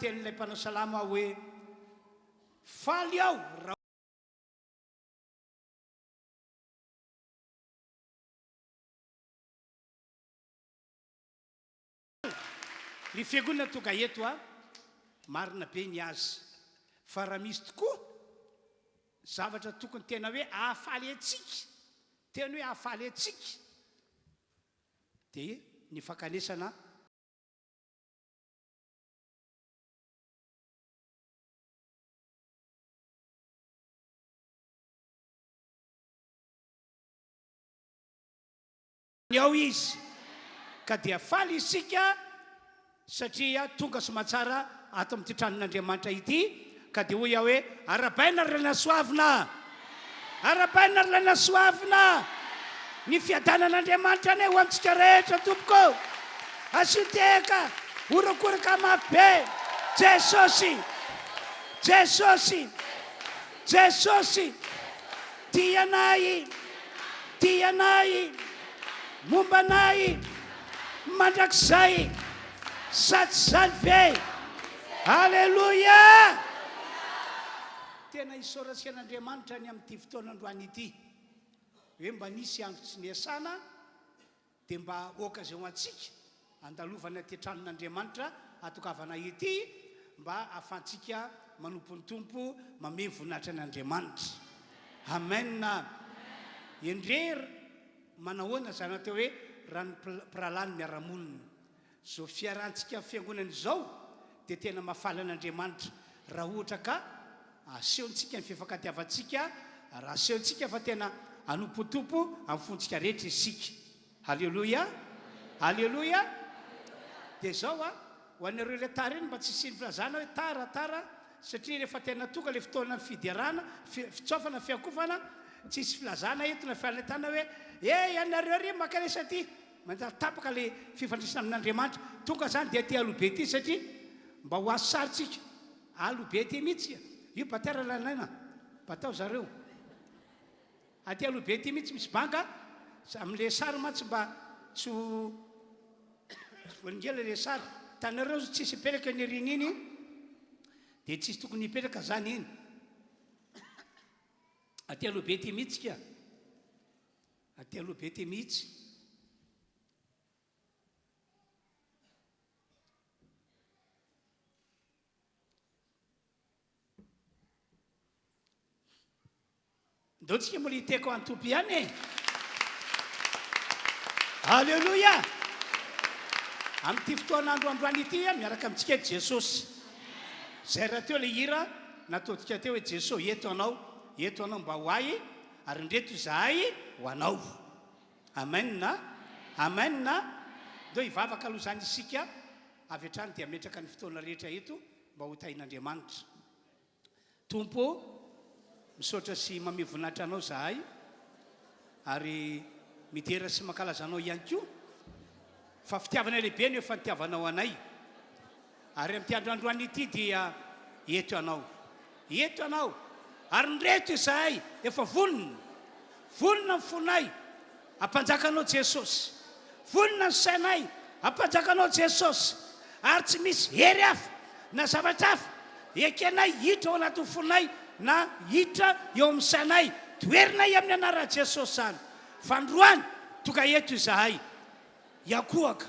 tenin'ilay mpanasalama hoe faly aho raha ry fiangonana tonga eto a marina be ny azy fa raha misy tokoa zavatra tokony tena hoe ahafaly atsika tena hoe ahafaly atsika dia ny fankanesana ny ao izy ka dia faly isika satria tonga somatsara ato amin'ity tranon'Andriamanitra ity ka dia hoy aho hoe arabaina ry laina soavina arabaina ry laina soavina ny fiadanan'Andriamanitra ane ho amintsika rehetra tompoko asiteka orokoraka mafy be Jesosy Jesosy Jesosy tianay tianay mombanay mandrakizay sady zany ve halleluja tena isaorantsika an'Andriamanitra ny amin'ity fotoanandroany ity hoe mba nisy andro tsy niasana dia mba occasion antsika andalovana ty tranon'Andriamanitra atokavana ity mba ahafahantsika manompontompo mameno voninahitra an'Andriamanitra amen endrery manahoana zany atao hoe rano piralany miaramonina zao fiarantsika fiangonana izao dia tena mahafaly an'Andriamanitra raha ohatra ka asehontsika ny fifankatiavantsika raha asehontsika fa tena anompontompo amin'ny fontsika rehetra isika halleluja halleluja dia zao ho anareo ilay tara iny mba tsy siny filazana hoe tara satria rehefa tena tonga ilay fotoana fidiarana fitsofana fiankofana tsisy filazana entona fialetana hoe ianareo ry makanesa ty mandatapaka le fifandrisana amin'Andriamanitra tonga zany dia ty alobe ty satria mba ho azo saritsika alobe ty mihitsy io batera lanaina batao zareo aty alobe ty mihitsy misy banga amin'le sary matsy mba tsy voningela le sary tanareo tsisy hipetraka ny riny iny dia tsisy tokony hipetraka zany iny aty alobe ty mihitsy ka aty alobe ty mihitsy ndao tsika mola hiteko antompy ihany e halleluja amin'ity fotoanandro androany ity miaraka amintsika Jesosy zay raha teo le hira nataontsika teo hoe Jesosy eto anao mba ho ay ary ndreto izahay ho anao amen ndao hivavaka aloha zany isika avy hatrany dia metraka ny fotoana rehetra eto mba ho tahin'Andriamanitra tompo misaotra sy mame voninahitra anao zahay ary midera sy mankalazanao ihany koa fa fitiavana lehibe ny efa nitiavanao anay ary amin'ity androandroany ity dia eto anao ary nreto izahay efa vonona ny fonay ampanjakanao Jesosy vonona ny sainay ampanjakanao Jesosy ary tsy misy hery hafa na zavatra hafa ekenay hitra ao anatin'ny fonay na hitra eo amin'ny sainay toerinay amin'ny anarana Jesosy zany fandroany tonga eto izahay iakohaka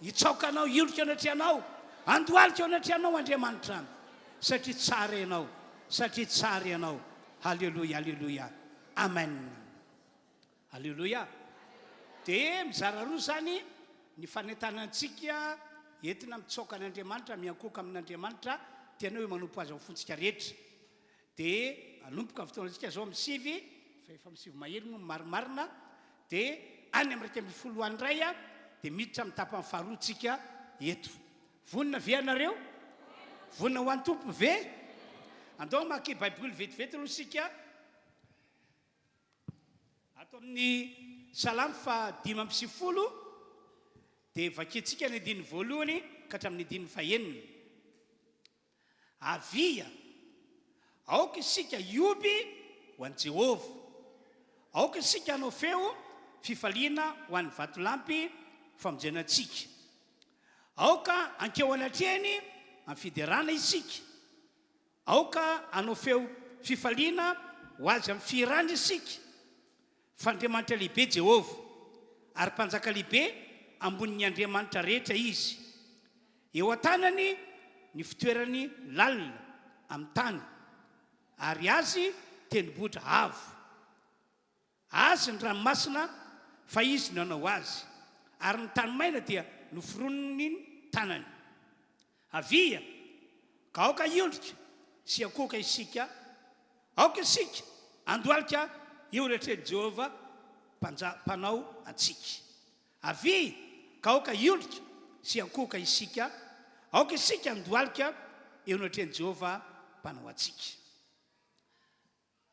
hitsaokanao ioloka anatrianao andohalika anatrianao Andriamanitra satria tsara ianao halleluja amen halleluja dia mizara roa zany ny fanentanantsika entina mitsaoka an'Andriamanitra miankohoka amin'Andriamanitra tena hoe manompo azy amin'ny fontsika rehetra dia anompoka fotoanantsika zao amin'ny sivy fa efa misivy mahery no marimarina dia any amin'ny 1 andray dia miditra amin'ny tapany faharoatsika eto vonona ve anareo vonona ho an'ny tompo ve andao maki baiboly vetivety aloha sika ato amin'ny salamy fa 5:10 dia vakentsika ny andininy voalohany ka hatramin'ny andininy fahenina avia aoka isika ioby ho an'i Jehovah aoka isika hanao feo fifaliana ho an'ny vatolampy famonjenantsika aoka ankeo anatreny amfiderana isika, aoka anao feo fifaliana ho azy amin'ny firana isika fa Andriamanitra lehibe Jehovah ary mpanjaka lehibe ambonin'ny Andriamanitra rehetra izy. Eo an-tanany ny fitoerany lalina amin'ny tany ary azy tendrombohitra avo. Azy ny ranomasina fa izy nanao azy ary ny tany maina dia noforonony ny tanany. Avia ka aoka iondrika sy akoka isika, aoka isika andohalika eo rehetreny Jehovah mpanao atsika. Avia ka aoka iondrika sy akoka isika, aoka isika andohalika eo rehetreny Jehovah mpanao atsika.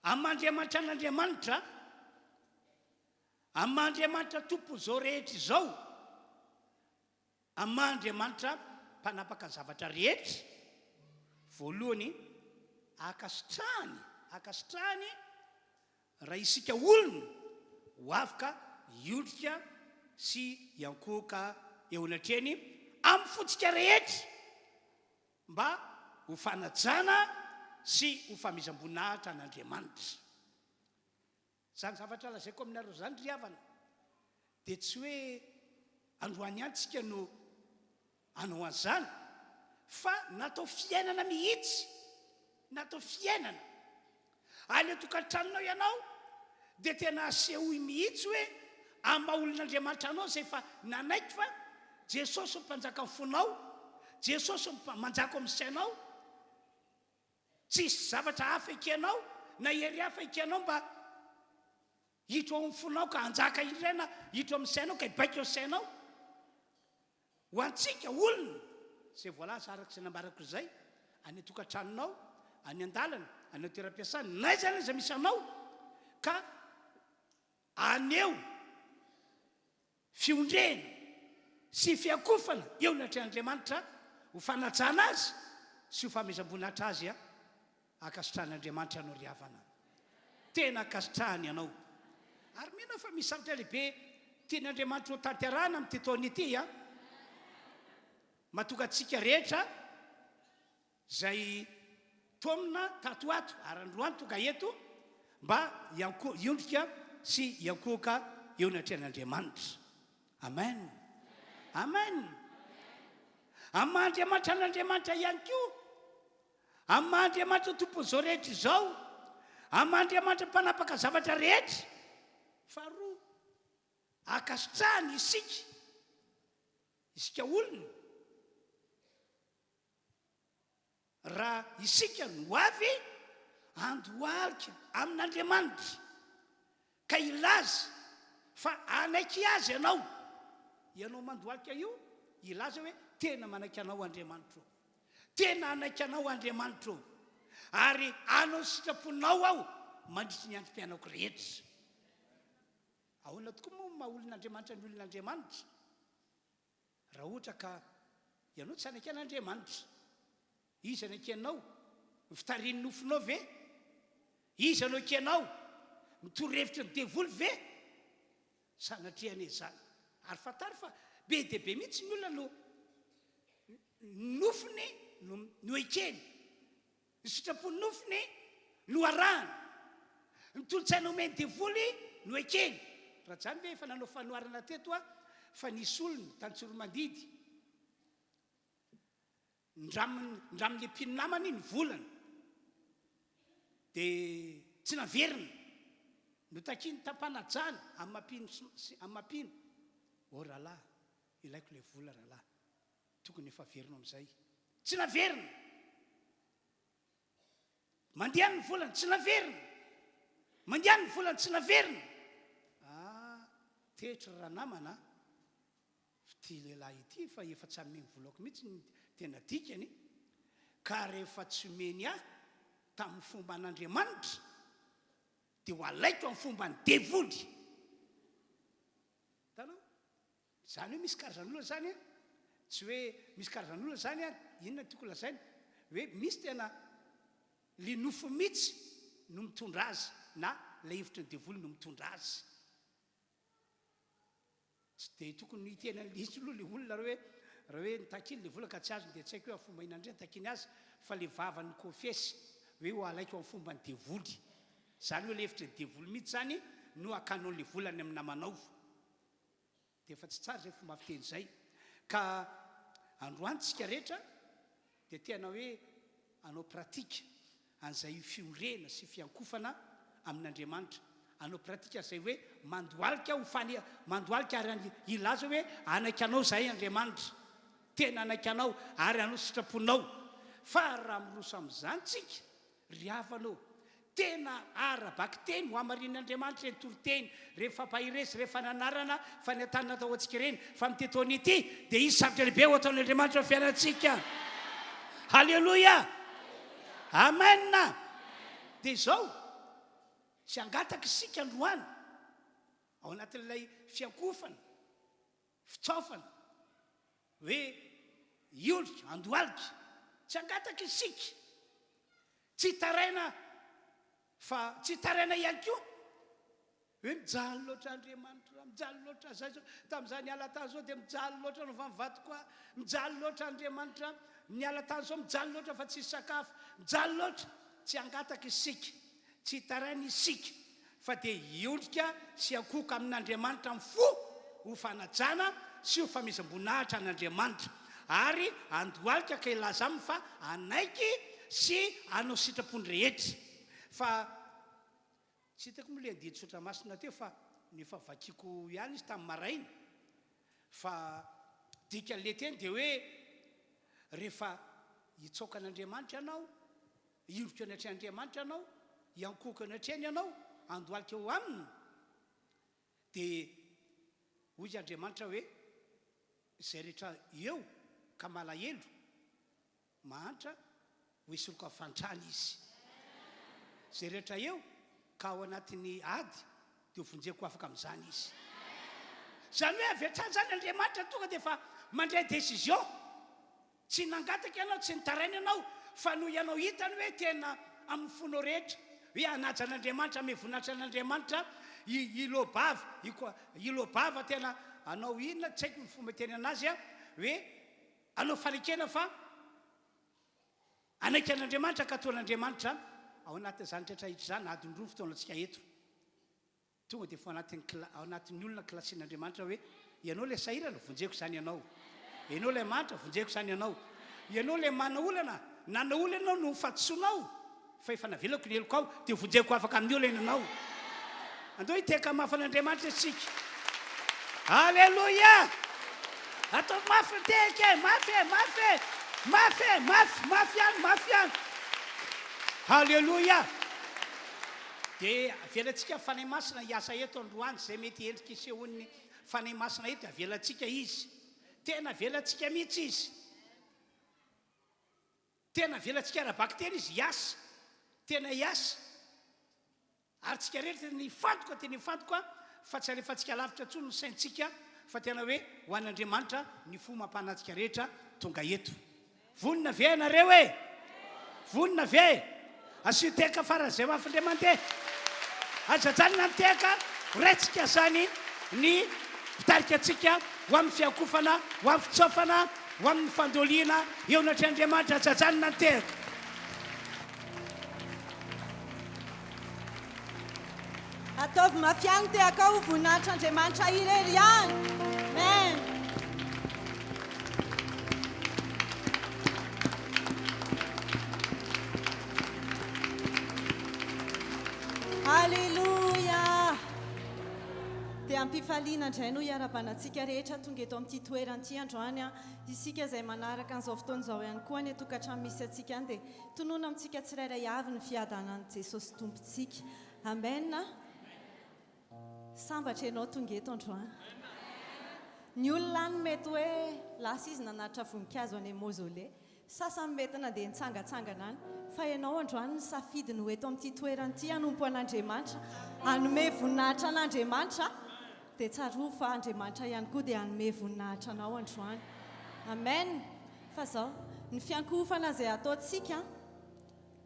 Amandriamanitra an'Andriamanitra, amandriamanitra tompo zao rehetra izao, amandriamanitra mpanapaka zavatra rehetra. Voalohany akasitrahany raha isika olona ho afaka iondrika sy iankoka eo anatreny amin'ny fotsika rehetra mba ho fanajana sy ho famizam-boninahitra an'Andriamanitra. Zany zavatra lazaiko aminareo zany ry havana, dia tsy hoe androany ihany tsika no anao an'izany, fa natao fiainana mihitsy, natao fiainana. Ale tokantranonao ianao dia tena asehoy mihitsy hoe amaha-olon'Andriamanitra anao zay fa nanaiky fa Jesosy mpanjaka amin'ny fonao, Jesosy manjaka amin'ny sainao, tsisy zavatra hafa ekenao na hery hafa ekenao mba hidro ao amin'ny fonao ka hanjaka irena, hidro amin'ny sainao ka hibaika eo sainao. Ho antsika olona zay voalaza araka izay nambarako izay, any tokantranonao, any an-dalana, any toeram-piasana, naiza naiza misy anao ka aneo fiondrena sy fiakofana eo natrehan'Andriamanitra ho fanajana azy sy ho famezam-boninahitra azy akasitrahan'Andriamanitra ianao ry havana. Tena akasitrahany ianao. Ary mena fa misy zavatra lehibe tian'Andriamanitra ho tanterahana amin'ity taona ity matoka antsika rehetra zay tomina tatoato ary androany tonga eto mba iondrika sy iankoka eo natrehan'Andriamanitra. Amen. Amen. Amandriamanitra an'Andriamanitra ihany koa, amandriamanitra tompon'izao rehetra izao, amandriamanitra mpanapaka zavatra rehetra. Faharoa, akasitrahany isika olona, raha isika no avy andohalika amin'Andriamanitra ka ilaza fa anaiky azy ianao mandohalika io, ilaza hoe tena manaiky anao Andriamanitra, tena anaiky anao Andriamanitra, ary anao sitraponao aho mandritry ny androm-piainako rehetra. Ahoana tokoa moa maha olon'Andriamanitra ny olon'Andriamanitra raha ohatra ka ianao tsy anaiky an'Andriamanitra? Izy anaiky anao fitariany nofinao ve? Izy anaiky anao mitoro-hevitra ny devoly ve? Sanatriany izany. Ary fatary fa be dia be mihitsy ny olona no nofiny no ekeny, ny sitrapony nofiny no arahany, ny tolotsaina omeny devoly no ekeny. Raha zany ve efa nanao fanoharana teto fa nisy olona tany Tsoromandidy ndramin'ny mpino namany ny volana dia tsy naverina no takiny tampanajana amin'ny mampino. O rahalahy, ilaiko le vola rahalahy, tokony efa verina amin'izay. Tsy naverina. Mandeha ny volana tsy naverina, mandeha ny volana tsy naverina. Tetra raha namana, ity lehilahy ity fa efa tsy ameny volako mihitsy ny tena dikany, ka rehefa tsy meny tamin'ny fomba an'Andriamanitra dia ho alaiko amin'ny fomba ny devoly. Tanao? Zany hoe misy karazan'olona zany tsy hoe misy karazan'olona zany inona tiako lazainy, hoe misy tena le nofo mihitsy no mitondra azy na le hevitra ny devoly no mitondra azy. Tsy dia tokony tena lisy aloha le olona hoe raha hoe nitakiny le vola ka tsy azony dia tsy haiko hoe fomba inandray takiny azy fa le vavany kofesy hoe ho alaiko amin'ny fomba ny devoly zany hoe le hevitra ny devoly mihitsy zany no akanon'le volany amin'ny namanao dia efa tsy tsara zay fomba fiteny zay ka androany tsika rehetra dia tena hoe anao pratika an'izay fiorena sy fiankofana amin'Andriamanitra anao pratika zay hoe mandoalika mandoalika ary ilaza hoe anaiky anao zahay Andriamanitra tena anaiky anao ary anao sitraponao fa raha miroso amin'izany tsika ry havanao tena arabaky teny ho amarin'Andriamanitra ny toroteny rehefa pahiresy rehefa nanarana fa ny atany natao antsika ireny fa mitetony ity dia izy sarotra lehibe ho ataon'Andriamanitra fiainantsika halleloia amen dia izao tsy angataka isika androany ao anatin'ilay fiankofana fitsofana hoe iolika andoalika tsy angataka isika tsy taraina fa tsy taraina ihany koa hoe mijaly loatra Andriamanitra mijaly loatra zay zao tamin'izany niala tany zao dia mijaly loatra no fa mivady koa mijaly loatra Andriamanitra niala tany zao mijaly loatra fa tsy sakafo mijaly loatra tsy angataka isika tsy taraina isika fa dia iolika sy akoka amin'Andriamanitra amin'ny fo ho fanajana sy ho famizam-boninahitra an'Andriamanitra ary andoalika ka ilaza aminy fa anaiky sy anao sitrapony rehetra fa tsy hitako moa le andidy sotra masina teo fa nefa vakiko ihany izy tamin'ny maraina fa dikan'le teny dia hoe rehefa hitsaoka an'Andriamanitra ianao iolika ny atrehan'Andriamanitra ianao iankoko ny atrehany ianao andoalika eo aminy dia hoy Andriamanitra hoe izay rehetra eo ka malahelo mahantra ho isoroka fantrany izy izay rehetra eo ka ao anatin'ny ady dia hovonjeko afaka amin'izany izy zany hoe avy hatrany zany Andriamanitra tonga dia efa mandray décision tsy nangataka ianao tsy nitaraina ianao fa no ianao hitany hoe tena amin'ny fonao rehetra hoe anaja an'Andriamanitra ame voninahitra an'Andriamanitra ilobava tena anao inona tsy haiko ny fomba teny anazy hoe anao fanekena fa anaiky an'Andriamanitra ka ataon'Andriamanitra ao anatin'izany rehetra zany adin-droa fotoanantsika eto tonga dia fa ao anatin'ny olona klasian'Andriamanitra hoe ianao le sahirana vonjeko izany ianao ianao le mantra vonjeko izany ianao ianao le mana olana nana olana ianao no fatsoanao fa efa navelako ny eloko ao dia vonjeko afaka amin'ny olana ianao andao hiteka mafy an'Andriamanitra isika halleloia atao mafy teka mafy any halleloia dia avelantsika fanay masina hiasa eto androany zay mety endrika isehon'ny fanay masina eto avelantsika izy tena avelantsika mihitsy izy tena avelantsika arabaky tena izy hiasa tena hiasa ary tsika rehetra tena nifantoka fa tsy alefantsika lavitra ntsony ny saintsika fa tena hoe ho an'Andriamanitra ny fo mampanantsika rehetra tonga eto vonina ve anareo e vonina ve asio teka farany zay mafindray mandeha ajajanina miteka raitsika zany ny pitarika atsika ho amin'ny fiankofana ho amin'ny fitsofana ho amin'ny fandoliana eo natrehan'Andriamanitra ajajanina miteka ataovy mafiany tehaka ho voninahitr'Andriamanitra irery ihany amen halleluia dia ampifaliana indray no hiara-banantsika rehetra tonga eto amin'ity toeran'ity androany isika izay manaraka an'izao fotoan'izao ihany koa ny tokantrano misy atsika any dia tonoana amintsika tsirairay avy ny fiadanan'i Jesosy tompontsika amen sambatra ianao tonga eto androany ny olona any mety hoe lasa izy nanatitra voninkazo any mozole sasany mety na dia nitsangatsangana any fa ianao androany ny safidiny ho eto amin'ity toeran'ity hanompo an'Andriamanitra hanome voninahitra an'Andriamanitra dia tsaroa fa Andriamanitra ihany koa dia hanome voninahitra anao androany amen fa zao ny fiankofana izay ataontsika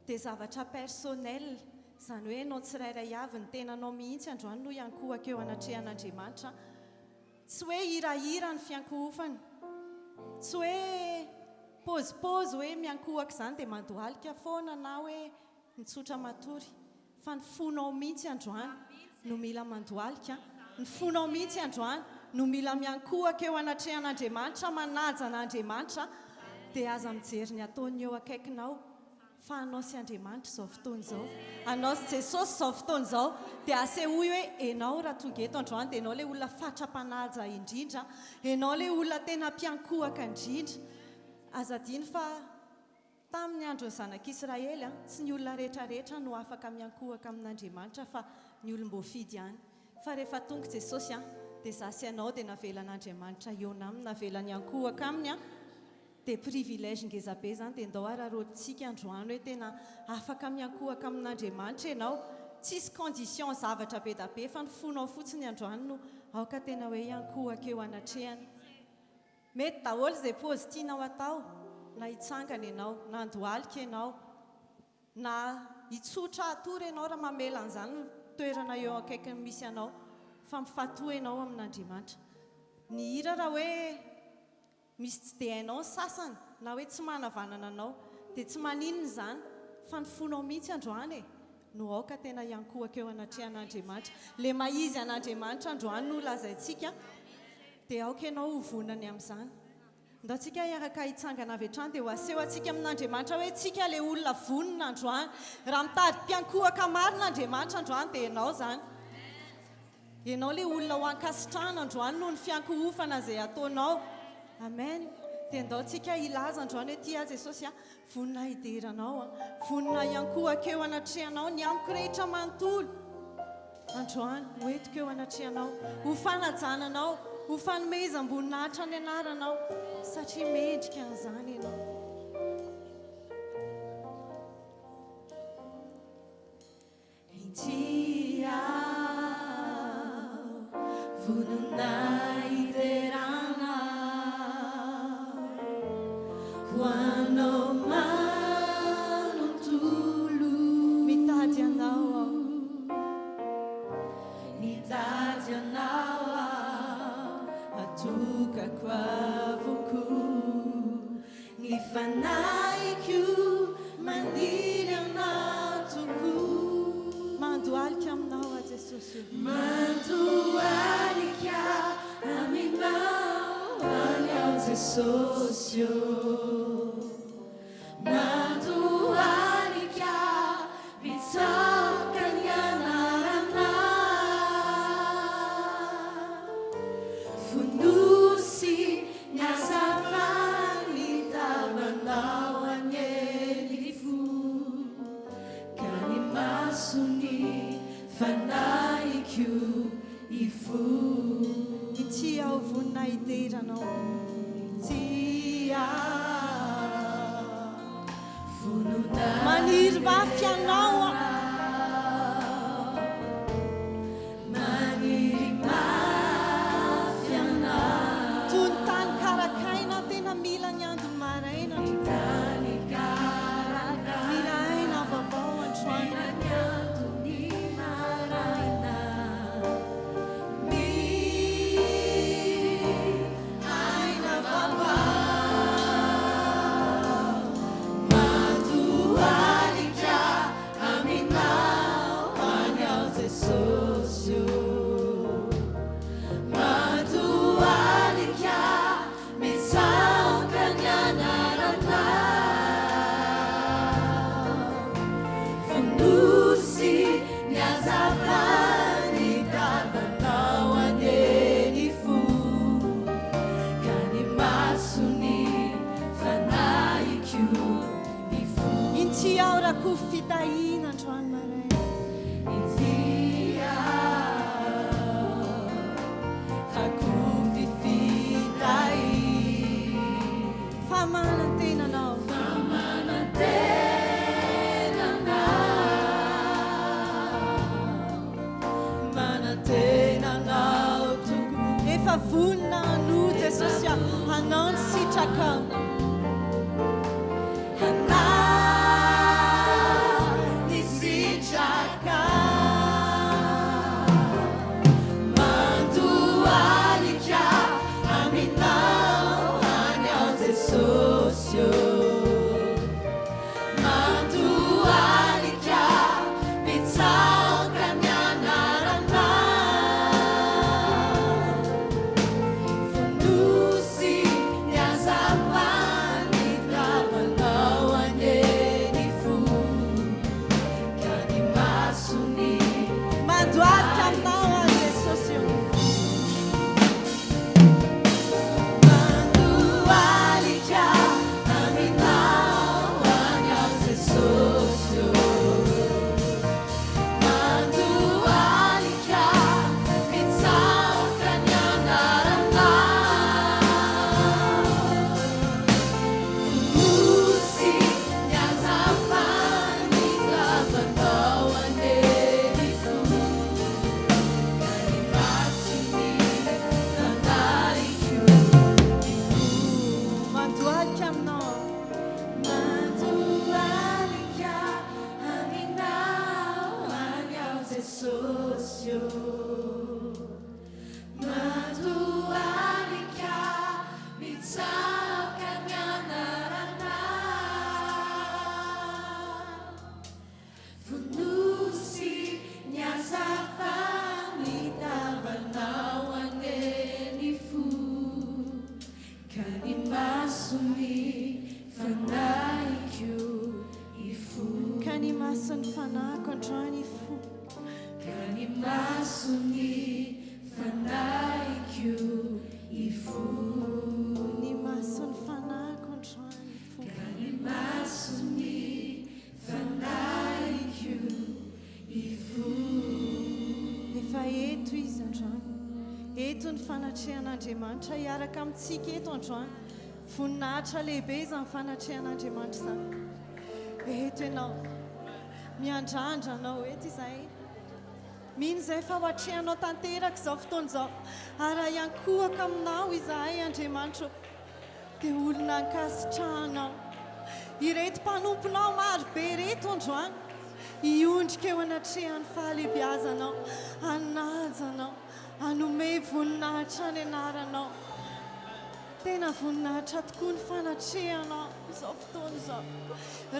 dia zavatra personnel izany hoe anao tsirairay avy ny tenanao mihitsy androany no iankohaka eo anatrehan'Andriamanitra tsy hoe hirahira ny fiankohofana tsy hoe pôzipôzy hoe miankohaka izany dia mandohalika foana na hoe mitsotra matory fa ny fonao mihitsy androany no mila mandohalika, ny fonao mihitsy androany no mila miankohaka eo anatrehan'Andriamanitra, manaja an'Andriamanitra dia aza mijery ny ataony eo akaikinao. Fa anao sy Andriamanitra izao fotoana izao, anao sy Jesosy izao fotoana izao dia asehoy hoe enao raha tonga eto androany dia enao ilay olona fatra-panaja indrindra, enao ilay olona tena mpiankohaka indrindra. Aza diny fa tamin'ny andron'ny zanak'Israely tsy ny olona rehetrarehetra no afaka miankohaka amin'Andriamanitra fa ny olom-boafidy ihany. Fa rehefa tonga Jesosy dia za sy ianao dia navelan'Andriamanitra eo aminy, navelany ankohaka aminy dia privilège ngezabe izany dia ndao ararotintsika androany hoe tena afaka miankohaka amin'Andriamanitra ianao. Tsisy condition zavatra be da be fa ny fonao fotsiny androany no aoka tena hoe iankohaka eo anatrehany. Mety daholo izay pôzy tianao atao, na hitsangana ianao, na handohalika ianao, na hitsotra atory ianao raha mamela an'izany toerana eo akaiky misy ianao, fa mifatoha ianao amin'Andriamanitra. Ny hira raha hoe misy tsy dia hainao ny sasany na hoe tsy manavanana anao dia tsy maninona izany fa ny fonao mihitsy androany no aoka tena iankohaka eo anatrehan'Andriamanitra. Le maizy an'Andriamanitra androany no lazaintsika dia aoka ianao hovonany amin'izany. Ndao tsika hiaraka hitsangana avy hatrany dia ho aseho antsika amin'Andriamanitra hoe tsika le olona vonona androany. Raha mitady mpiankohaka marin'Andriamanitra androany dia ianao izany. Ianao le olona ho ankasitrahana androany noho ny fiankohofana izay ataonao. Amen. Dia ndao tsika hilaza androany hoe tia Jesosy vonona hideranao, vonona iankohaka eo anatrehanao, ny amiko rehetra manontolo androany hoentiko eo anatrehanao, ho fanajananao, ho fanomeza amboninahitra ny anaranao satria mendrika an'izany ianao. Tia vonona hiderana ho anao manontolo, mitady anao aho, mitady anao atokako avoko, ny fanaiko maniry anatoko, mandohalika aminao a Jesosy, mandohalika aminao any ao Jesosy, mandohalika mitsoka ny anarana, fonosy ny azavany tavanao anyely fo, ka ny masony fanaiko ifo. tia aho vonona hideranao, Tia vonona maniry mafy anao maniry mafy anao, toy ny tany karakaina tena mila ny andro maraina, tany karaka mila aina vaovao androany. ny antony maraina, mi aina vavao, mandohalika aminao any ao Jesosy, mandohalika mitsoka ny anarana, fonosy ny azavany tavanao anyeny fo, ka ny masony fanaiko ifo. Intia aho raha ko fitahina androany maraina, Tia ako fifitay, fa manan-tenanao, manantenanao toko, efa vonona no Jesosy anao ny sitraka anao ny sitraka, mandohalika aminao any ao sosio matualika mitsaoka ny anarana vonosy ny azafa mitavanao aneny fo ka ny masony fanaikio ifo ka ny masony fanako androany ifo ka ny masony fanaikio ifo ny masony fanako androany ifo ka ny masony fanaikio ifo efa eto izy androany eto ny fanatrehan'andriamanitra hiaraka amintsika eto androany voninahitra lehibe izany fanatrehan'andriamanitra izany eto ianao miandrandra anao eto izay mino izay fa ho atrehanao tanteraka izao fotoana izao ary iankohaka aminao izahay andriamanitra dia olona ankasitrahanao ireto mpanomponao maro be reto androany hiondrika eo anatrehan'ny fahalehibiazanao anajanao anome voninahitra ny anaranao tena voninahitra tokoa ny fanatrehanao izao fotoana izao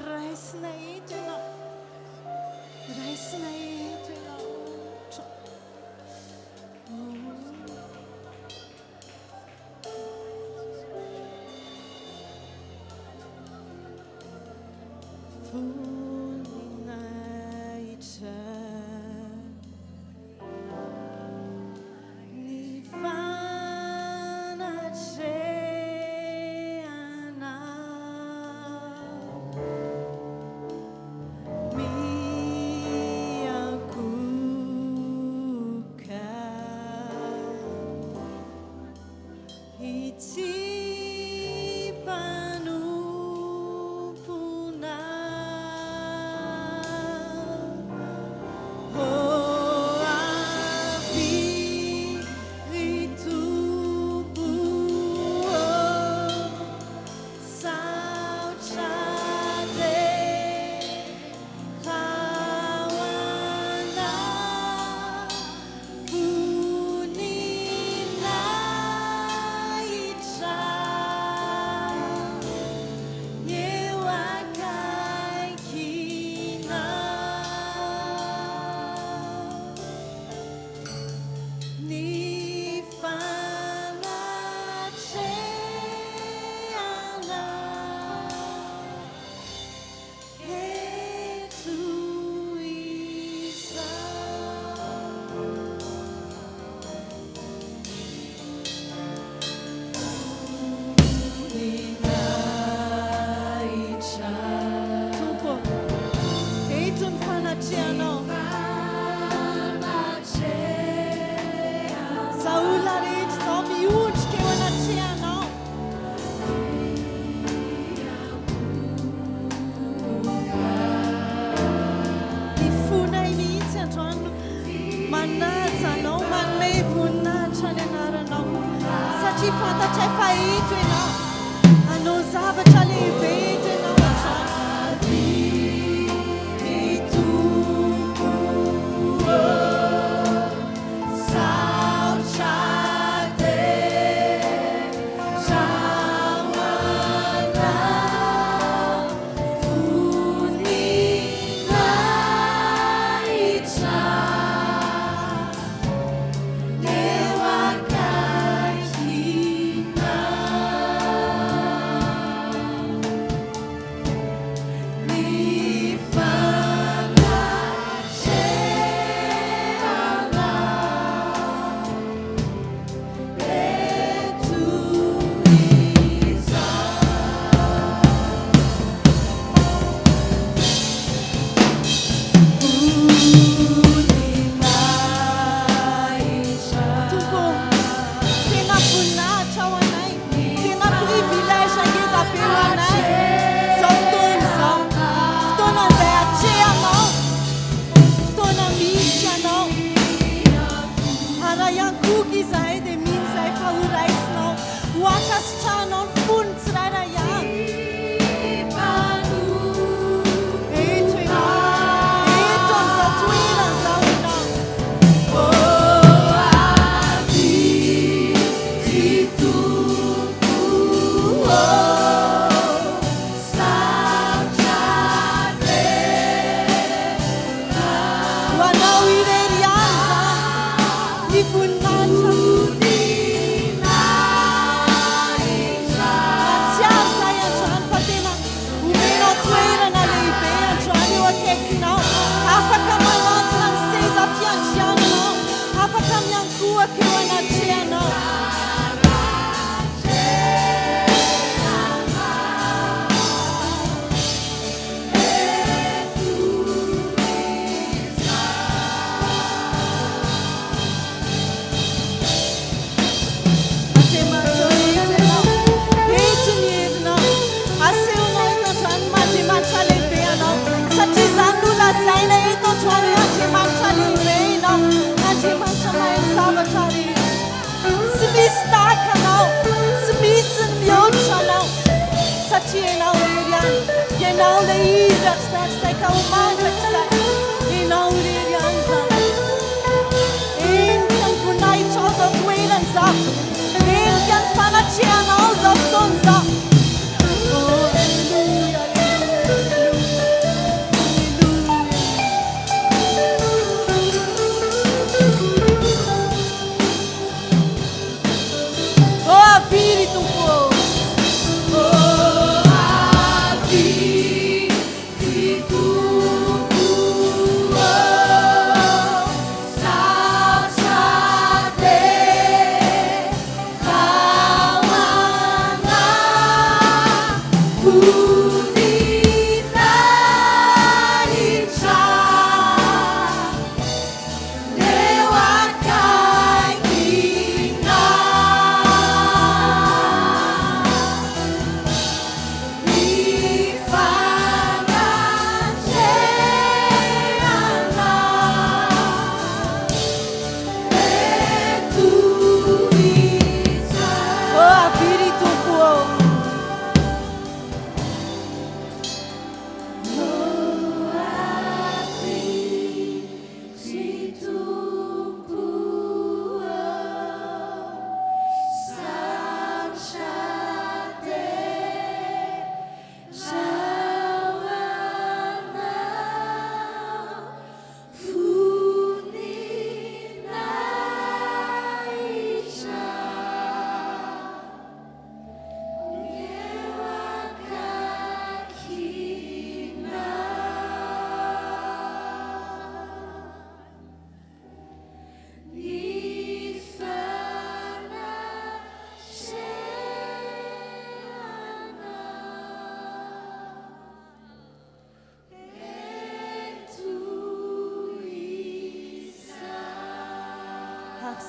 raisina eto ianao raisina eto ianao voninahitra ny fanatrehanao miankohoka ity mpanompona fantatray fa eto ianao anao zavatra lehibe eto ianao saika homandrak'izay ianao irery any zany enika ny voninahitra ao zao toerany zao enika ny fanatrehanao zao fotoany zao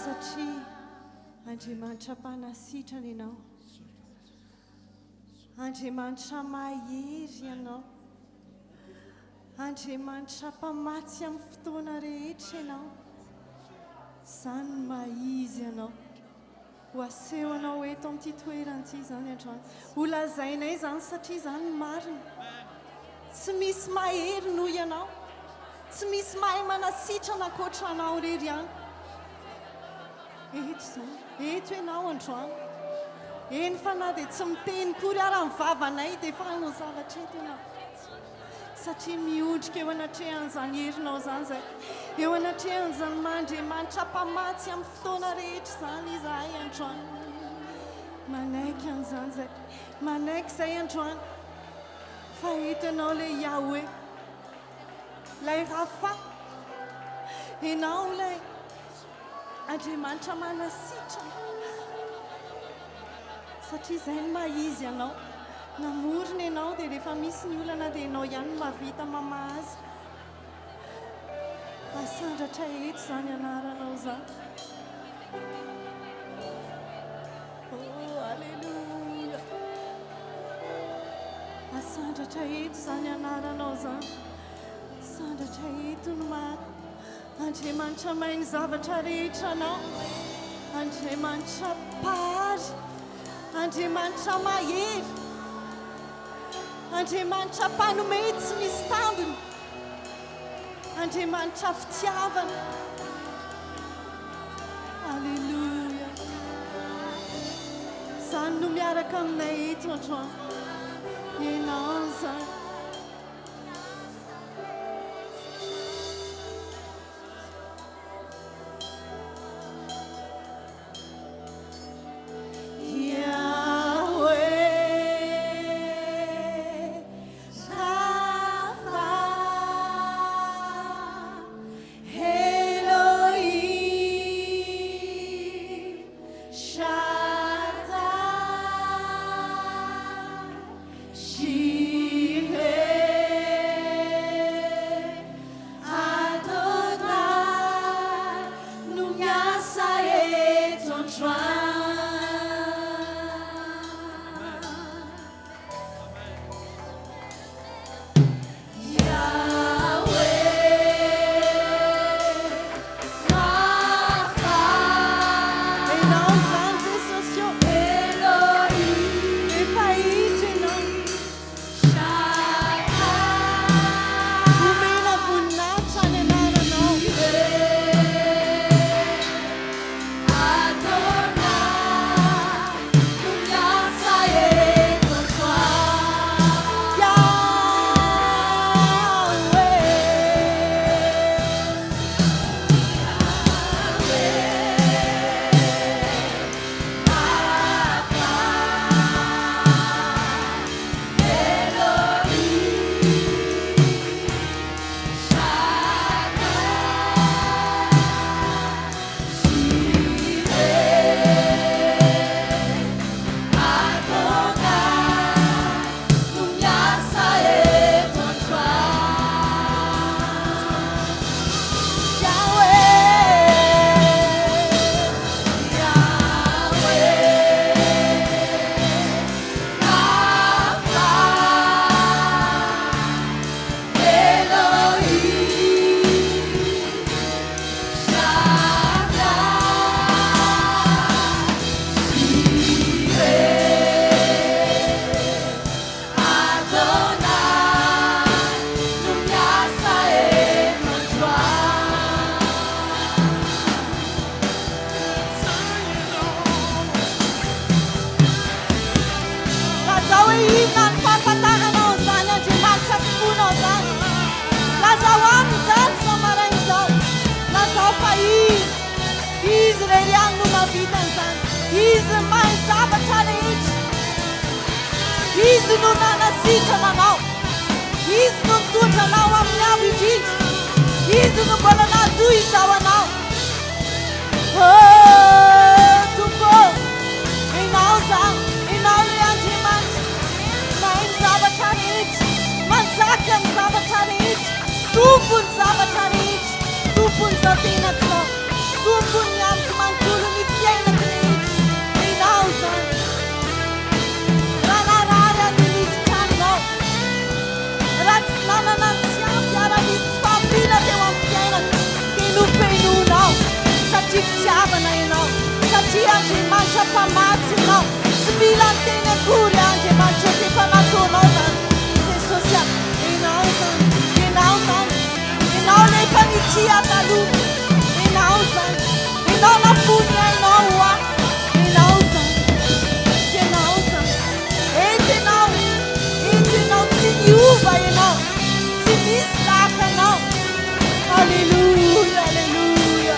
satria Andriamanitra mpanasitrana ianao, Andriamanitra mahery ianao, Andriamanitra mpamatsy amin'ny fotoana rehetra ianao. Izany no maizy ianao, ho asehonao eto amin'ity toeran'ity zany androany. Ho lazainay zany satria zany no marina. Tsy misy mahery noho ianao, tsy misy mahay manasitrana ankoatra anao rery ihany. Eto zany, eto ianao androany. Eny fa na dia tsy miteny kory ara ny vavanay dia efa no zavatra eto ianao. Satria miodrika eo anatrehan'izany herinao zany zay, eo anatrehan'izany Andriamanitra mpamatsy amin'ny fotoana rehetra zany izahay androany. Manaiky an'izany zay, manaiky izay androany. Fa eto ianao ilay Yahweh, ilay Rafa, ianao ilay Andriamanitra manasitrana. Satria izay no maizy ianao. Namorona ianao dia rehefa misy ny olana dia ianao ihany no mahavita mamaha azy. Masandratra eto izany anaranao zany. Oh, alleluia. Masandratra eto izany anaranao zany. Sandratra eto no maro. Andriamanitra mahay ny zavatra rehetra anao. Andriamanitra pary. Andriamanitra mahery. Andriamanitra mpanome tsy misy tambiny. Andriamanitra fitiavana. Alleluia. Izany no miaraka aminay eto androany. Ianao zany. She izy mahay zavatra rehetra. Izy no nanasitrana anao, izy no nitotra anao amin'ny avo indrindra, izy no mbola natoy izao anao. Tompo, ianao zany, ianao ilay Andriamanitra mahay ny zavatra rehetra, manjaka ny zavatra rehetra, tompony zavatra rehetra, tompony zao tenako zao, tompony amiko manontolo ny fiainako rehetra. Ianao zany raha narary an'nisy tranonao, raha tsy nanana ny tsy ampy ara-nisy tsy fampina teo amin'ny fiainako, dia nofenonao satria fitiavana ianao, satria Andriamanitra mpamatsy ianao. Tsy mila ny teny akory Andriamanitra tefa nataonao zany. Jesosy a, ianao zany, ianao zany, ianao lefa nitia taloha, ianao zany, ianao nafony ainao a, ianao zany, ianao zany, entinao tsy miova ianao, tsy misy laka anao. Alleluia, alleluia.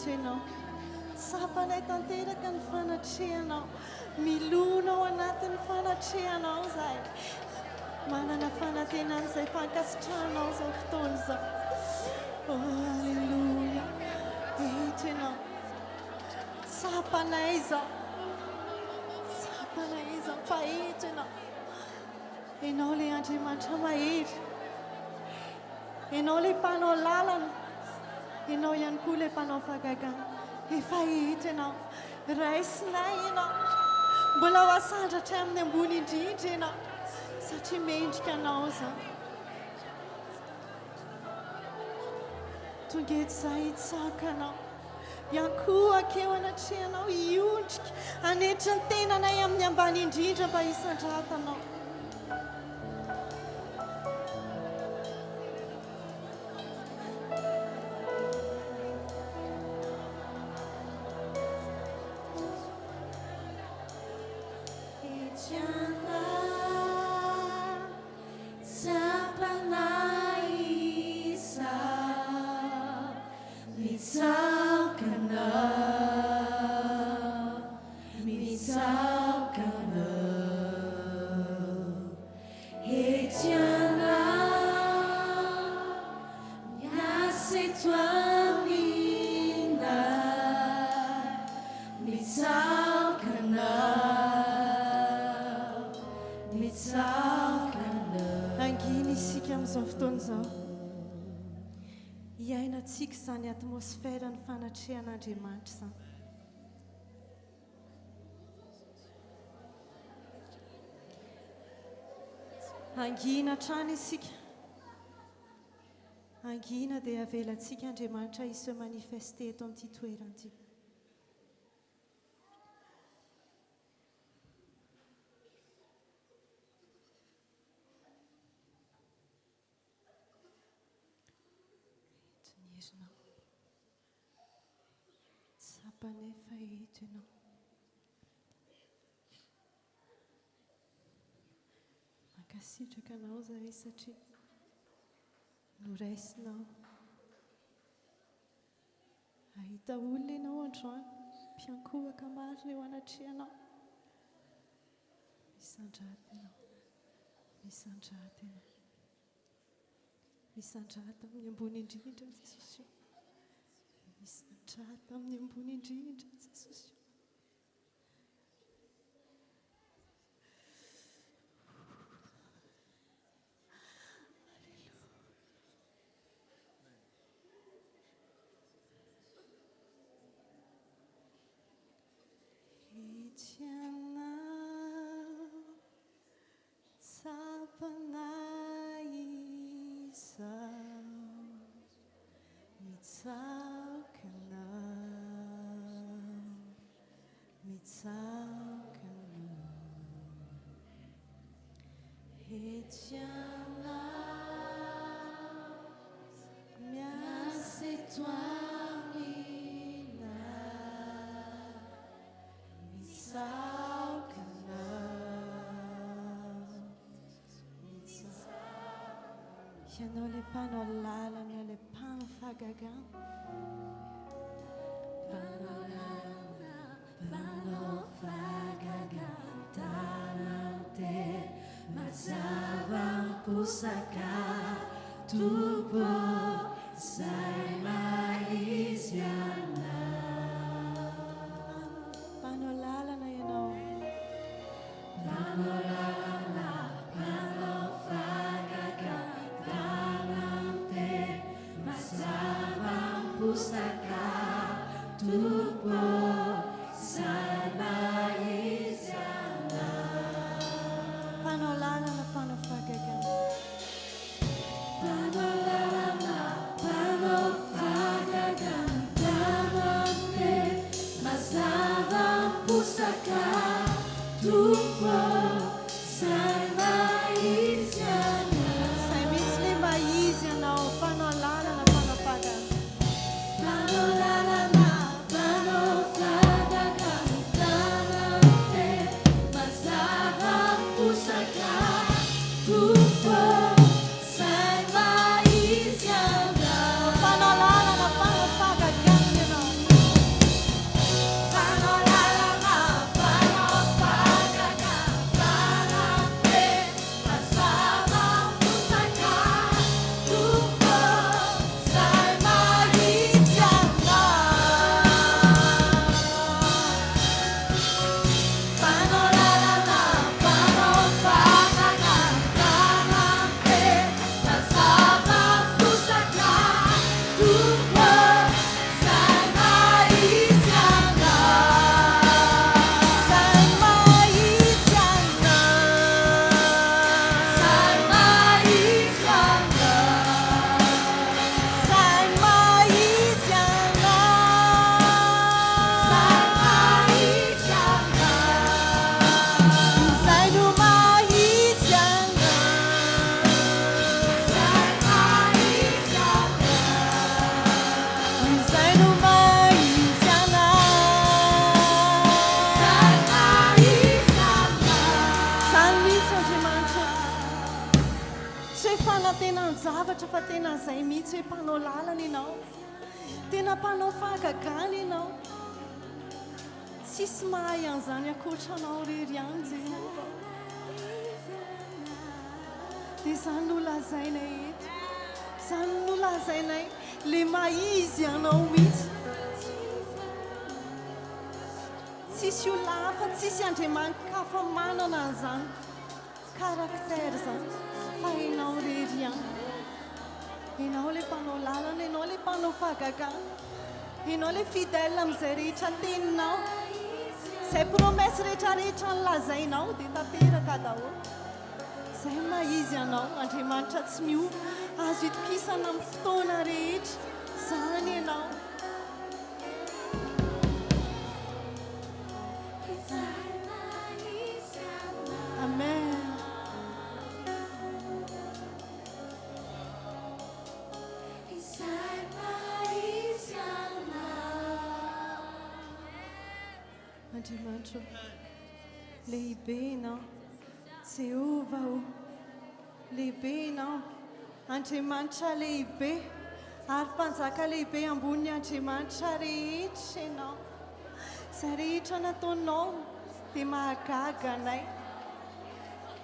Ianao sapanay tanteraka ny fanatrehanao, milonao anatin'ny fanatrehanao zahay, manana fanantenana izay fankasitranao zao fotoana zao. Alleluia, eto ianao, sapanay zao, sapanay zao, fa eto ianao, ianao ilay Andriamanitra mahery, ianao ilay mpanao lalana, ianao ihany koa ilay mpanao fahagagana. Efa eto ianao, raisinay ianao, mbola ho asandratra amin'ny ambony indrindra ianao, satria mendrika anao zany. Tonga eto izahay hitsaka anao, iankohaka eo anatrehanao, hiondrika hanetra ny tenanay amin'ny ambany indrindra mba hisandratanao. Iainantsika izany atmosfera ny fanatrehan'Andriamanitra izany. Angina hatrany isika, angina dia avelantsika Andriamanitra iso manifeste eto amin'ity toerana ity. mampanefa eto ianao. Mankasitraka anao zahay satria noraisinao. Ahita olona ianao androany, mpiankohaka marina eo anatrehanao. Misandrata ianao, misandrata ianao. Misandrata amin'ny ambony indrindra Jesosy. Misandrata amin'ny ambony indrindra Jesosy. Itianao tsapana izao, mitsaokanao. Itianao miasa eto amina, ianao le mpanao lalana, le mpanao fahagagana. Mpanao lalana, mpanao fahagagana, tanante mazava mposaka tubo zay maizy anao. Mpanao lalana ianao, mpanao lalana, mpanao fahagagana, tanante mazava mposaka tubo zay maizy anao. Mpanao lalana, mpanao fahagagana, mpanao lalana, mpanao fahagagana, tanante mazava mposaka tubo zay maizy anao. Zay mihitsy le maizy anao, mpanao lalana, mpanao fahagagana. Mpanao lalana, mpanao fahagagana, tanante mazava mposaka tubo zay maizy anao. Mpanao lalana, mpanao fahagagana ianao. Mpanao lalana, mpanao fahagagana, tanante mazava mposaka tubo zay maizy anao. Mpanao lalana, mpanao fahagagana, tanante mazava mposaka tubo zay maizy anao. Zay maizy anao. Zay maizy anao. Zay maizy anao. Zay maizy anao. Zay no maizy anao. Zay maizy anao. Zay no maizy anao. Zay maizy anao. Zany mihitsy Andriamanitra, tsy hoe fanantenan-javatra fa tena zay mihitsy hoe mpanao lalana ianao, tena mpanao fahagagana ianao. Tsisy mahay an'izany ankoatranao rery ihany Jehovah. Dia izany no lazainay eto, izany no lazainay le maizy anao mihitsy. Tsisy olona hafa, tsisy Andriamanitra hafa manana an'izany karaktera zany fa ianao rery ihany. Ianao le mpanao lalana, ianao le mpanao fahagagana, ianao le fidèle amin'izay rehetra teninao. Izay promesy rehetrarehetra nolazainao dia tanteraka daholo. Zay maizy anao, Andriamanitra tsy miova, azo itokisana amin'ny fotoana rehetra. Zany ianao. Amen. Zay maizy anao. Andriamanitra lehibe ianao Jehova o lehibe ianao Andriamanitra lehibe ary mpanjaka lehibe ambony Andriamanitra rehetra ianao izay rehetra nataonao dia mahagaga anay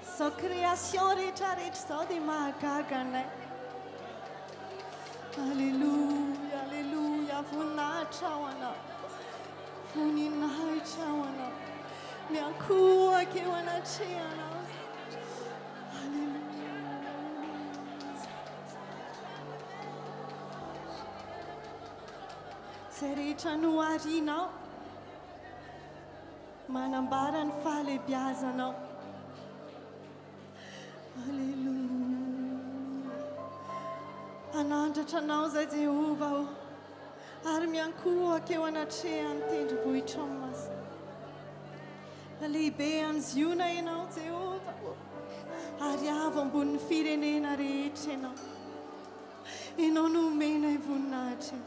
izao création rehetra rehetra izao dia mahagaga anay Alleluia Alleluia voninahitra ao anao voninahitra ao anao miankohaka eo anatrehanao Alleluia izay rehetra noharianao manambara ny fahalebiazanao Alleluia anandratra anao zay Jehovah o ary miankohaka eo anatrehan'ny tendrombohitra amin'ny masina lehibe anziona ianao Jehovah ary avo ambonin'ny firenena rehetra ianao no omena voninahitra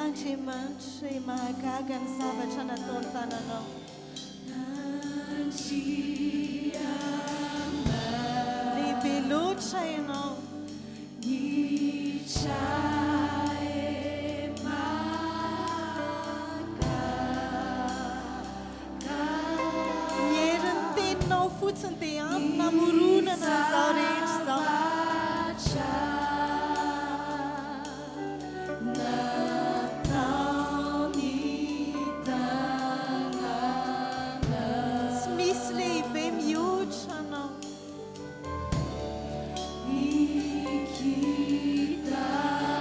Andriamanitra mahagaga ny zavatra nataony tananao lehibe loatra ianao ny herin'ny teninao fotsiny dia ampy namoronana izao rehetra izao Ikita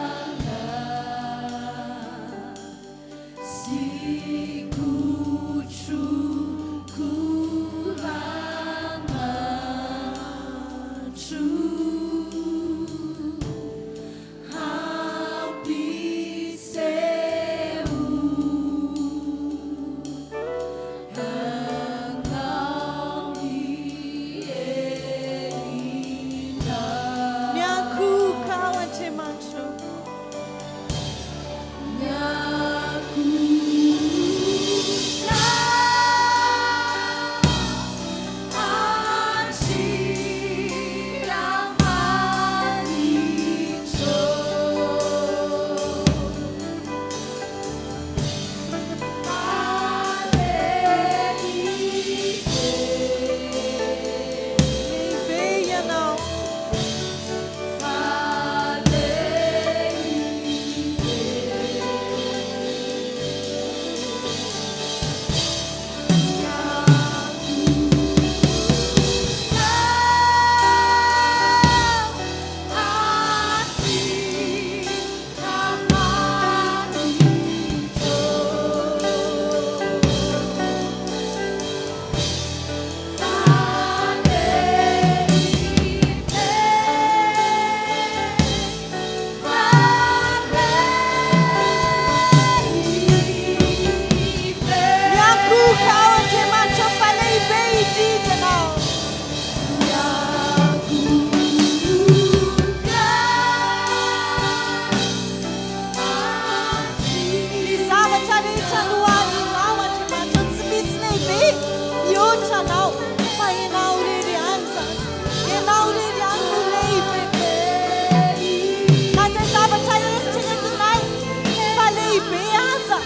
lehibe aza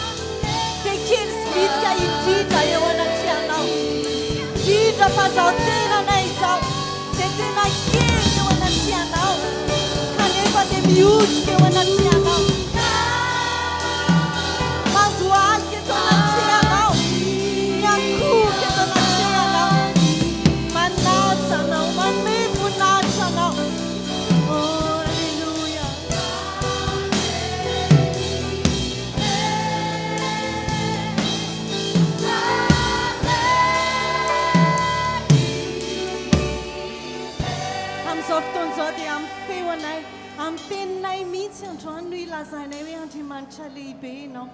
dia kely sy vitika indrindra eo anaty anao. Indrindra fa zao tenanay izao dia tena kely eo anaty anao kanefa dia miodika eo anaty anao. Mandoaky eto anaty anao, miankohoka eto anaty anao, manatsa anao, manome voninahitra anao. Oh, alleluia. Amin'izao fotoan'izao dia amin'ny feonay, amin'ny teninay mihitsy androany no ilazanay hoe Andriamanitra lehibe ianao.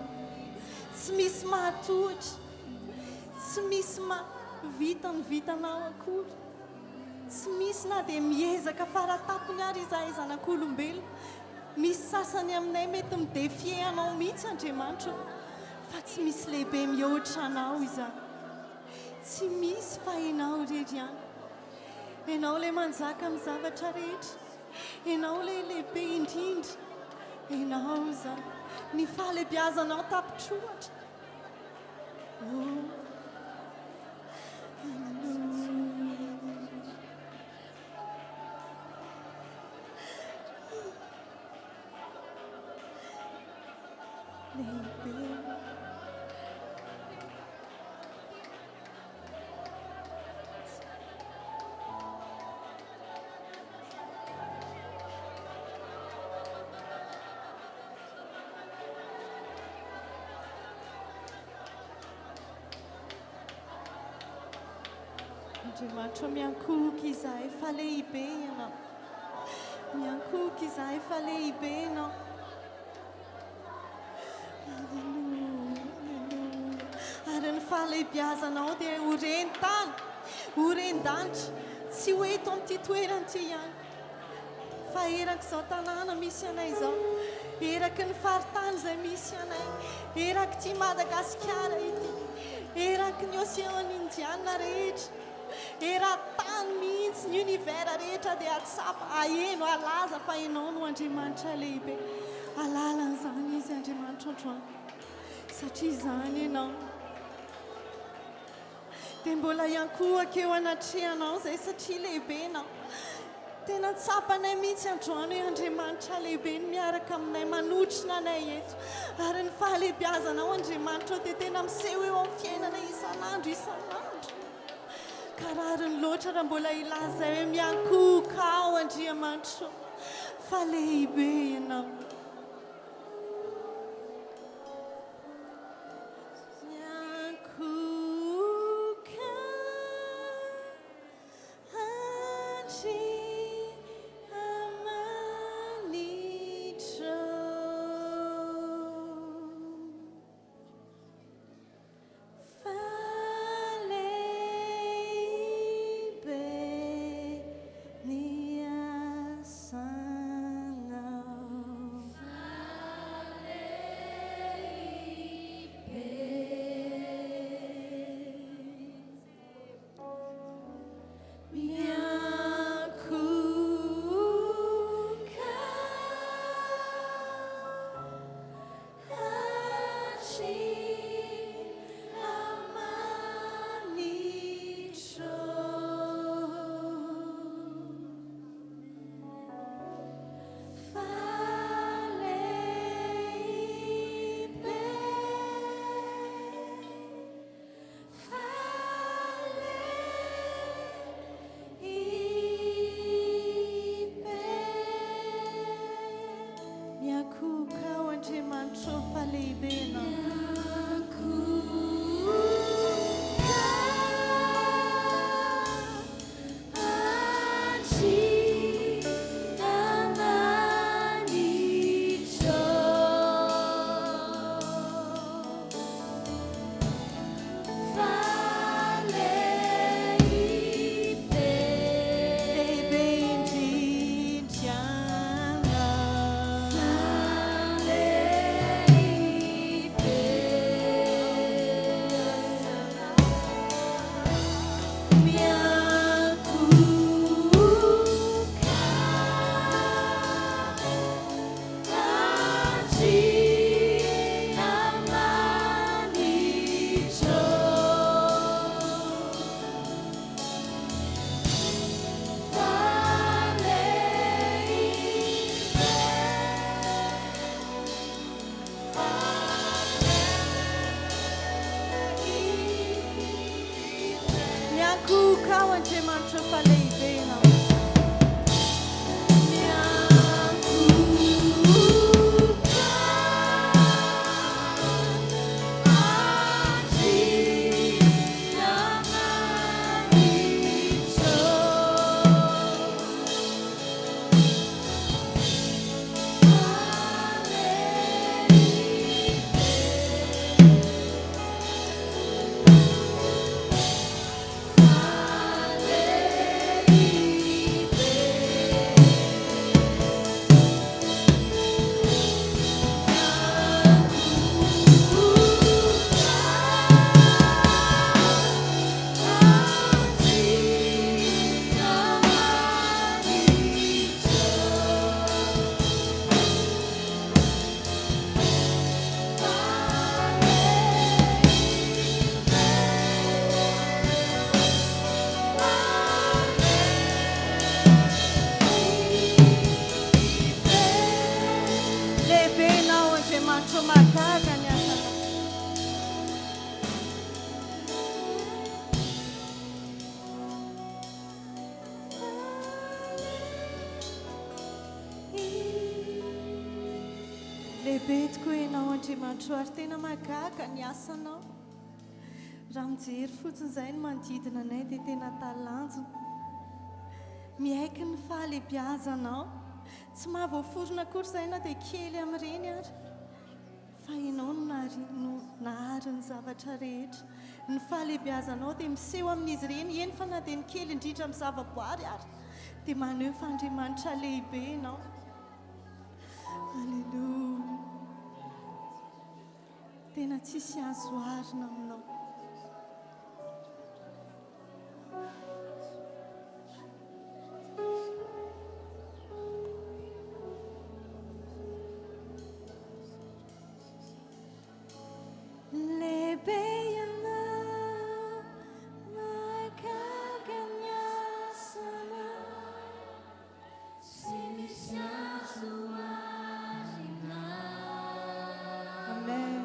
Tsy misy mahatohitra, tsy misy vitany vitanao akory, tsy misy na dia miezaka faratapony ary izahay zanak'olombelona. Misy sasany aminay mety midefie anao mihitsy Andriamanitra, fa tsy misy lehibe mihoatra anao izahay. Tsy misy fa ianao irery ihany. Ianao ilay manjaka amin'ny zavatra rehetra, ianao ilay lehibe indrindra, ianao izany. Ny fahalebiazanao tapitrohatra. Oh. Andriamanitra miankohoka izahay fa lehibe ianao. Miankohoka izahay fa lehibe ianao. Alleluia, alleluia. Ary ny fahalehibiazanao dia horen-tany, horen-danitra, tsy ho eto amin'ity toerana ihany. Fa eraky izao tanàna misy anay izao, eraky ny faritany izay misy anay, eraky ity Madagasikara ity, eraky ny Océan Indiana rehetra, era-tany mihitsy ny univers rehetra dia atsapa, aheno, alaza fa ianao no Andriamanitra lehibe. Alalan'izany izy Andriamanitra androany, satria izany ianao. Dia mbola iankohaka eo anatrehanao izay satria lehibe ianao. Tena tsapanay mihitsy androany hoe Andriamanitra lehibe ny miaraka aminay, manotrina anay eto. Ary ny fahalebiazanao Andriamanitra dia tena miseho eo amin'ny fiainana isan'andro isan'andro. Karariny loatra raha mbola ilazay hoe miankohoka ao Andriamanitra fa lehibe ianao. Andriamanitra fa lehibe ianao. Lehibe tokoa ianao Andriamanitra ary tena mahagaga ny asanao. Raha mijery fotsiny izay ny manodidina anay dia tena talanjona. Miaiky ny fahalebiazanao. Tsy mahavoaforona akory izay na dia kely amin'ireny ary. Fa ianao no nahary ny zavatra rehetra. Ny fahalebiazanao dia miseho amin'izy ireny. Eny fa na dia ny kely indrindra amin'ny zavaboary ary dia maneho fa Andriamanitra lehibe ianao. Alleluia. Tena tsisy azo arina aminao. Lehibe ianao, mahagaga ny asanao, Tsy misy azo arina. Amen.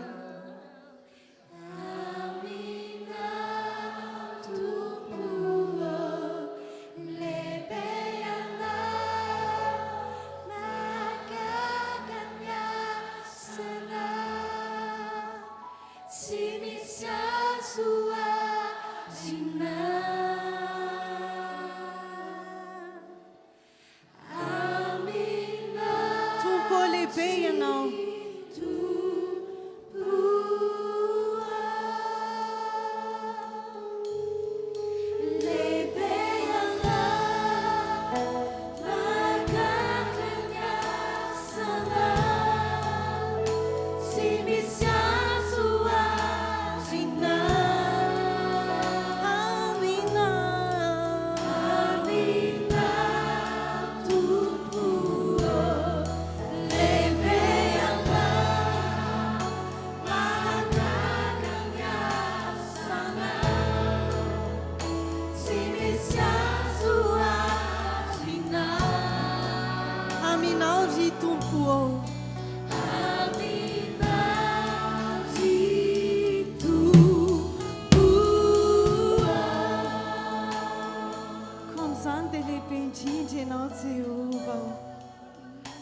Jehovah,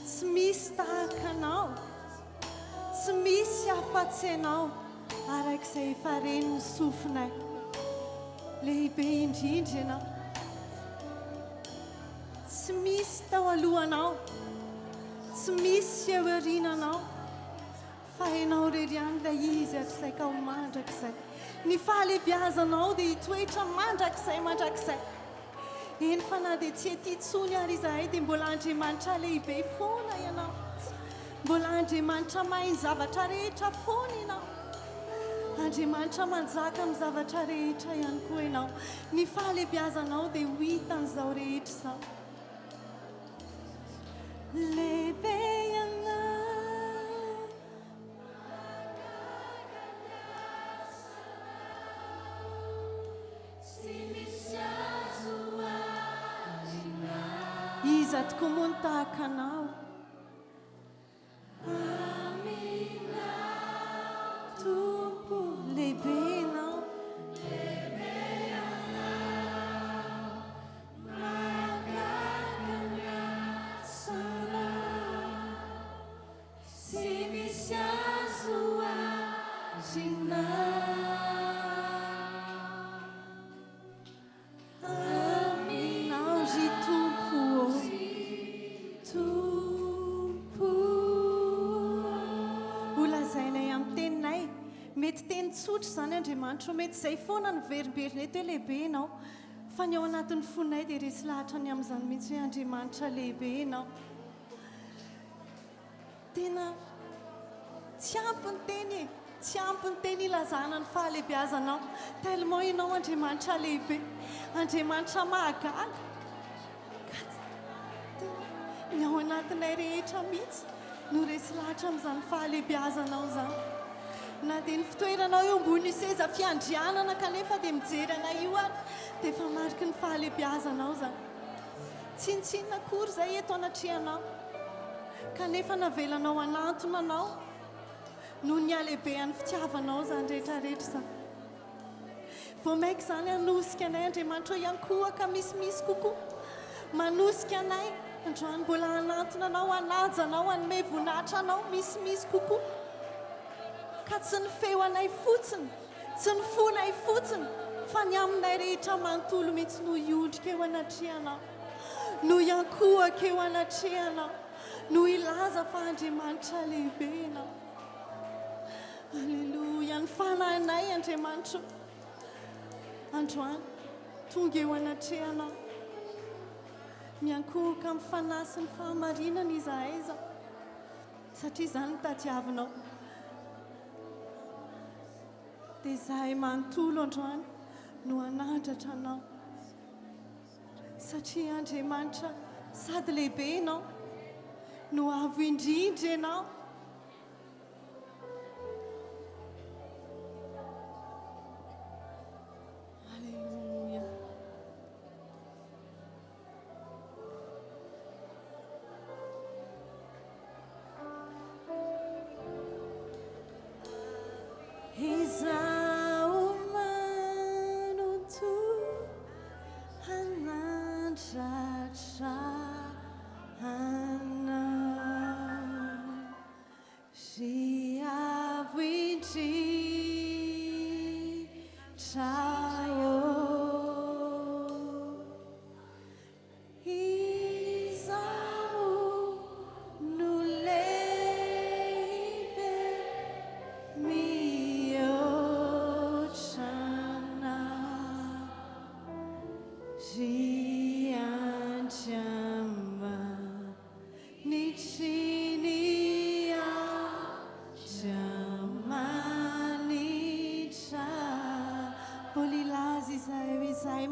tsy misy tahaka anao, tsy misy afa-tsy anao, arak'izay efa reny ny sofinay. Lehibe indrindra ianao, tsy misy tao alohanao, tsy misy eo aoriananao, fa ianao rery ihany ilay izy arak'izay ka ho mandrak'izay. Ny fahalebiazanao dia hitoetra mandrak'izay. Eny fa na dia tsy ety tsony ary izahay dia mbola Andriamanitra lehibe foana ianao. Mbola Andriamanitra mahay ny zavatra rehetra foana ianao. Andriamanitra manjaka amin'ny zavatra rehetra ihany koa ianao. Ny fahalebiazanao dia ho hitan'izao rehetra izao. Lehibe ianao. Iza tokoa moa ny tahaka anao. Tompo, lehibe ianao. mety teny tsotra zany Andriamanitra mety izay foana ny verimberina eto hoe lehibe ianao fa ny ao anatin'ny fonay dia resy lahatra ny amin'izany mihitsy hoe Andriamanitra lehibe ianao tena tsy ampiny teny e tsy ampiny teny ilazana ny fahalehibeazanao tellement ianao Andriamanitra lehibe Andriamanitra mahagaga ny ao anatinay rehetra mihitsy no resy lahatra amin'izany fahalehibeazanao zany na dia ny fitoeranao eo ambony seza fiandrianana kanefa dia mijery anay io ary dia efa mariky ny fahalehibeazanao zany tsinitsinina akory izay eto anatrehanao kanefa navelanao anantona anao no ny alehibean'ny fitiavanao zany rehetrarehetra zany vao maika izany hanosika anay Andriamanitra hoe miankohofa misimisy kokoa manosika anay androany mbola anantona anao anaja anao anome voninahitra anao misimisy kokoa ka tsy ny feo anay fotsiny tsy ny fonay fotsiny fa ny aminay rehetra manontolo mihitsy no iondrika eo anatrehanao no iankohaka eo anatrehanao no ilaza fa Andriamanitra lehibe ianao alleluia ny fanahinay Andriamanitra androany tonga eo anatrehanao miankohaka amin'ny fanahy sy ny fahamarinana izahay zao satria izany ny tadiavinao dia izahay manontolo androany no anandratra anao satria Andriamanitra sady lehibe ianao no avo indrindra ianao alleluia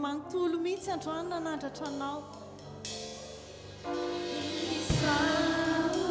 manontolo mihitsy androany nanandratra anao Zamu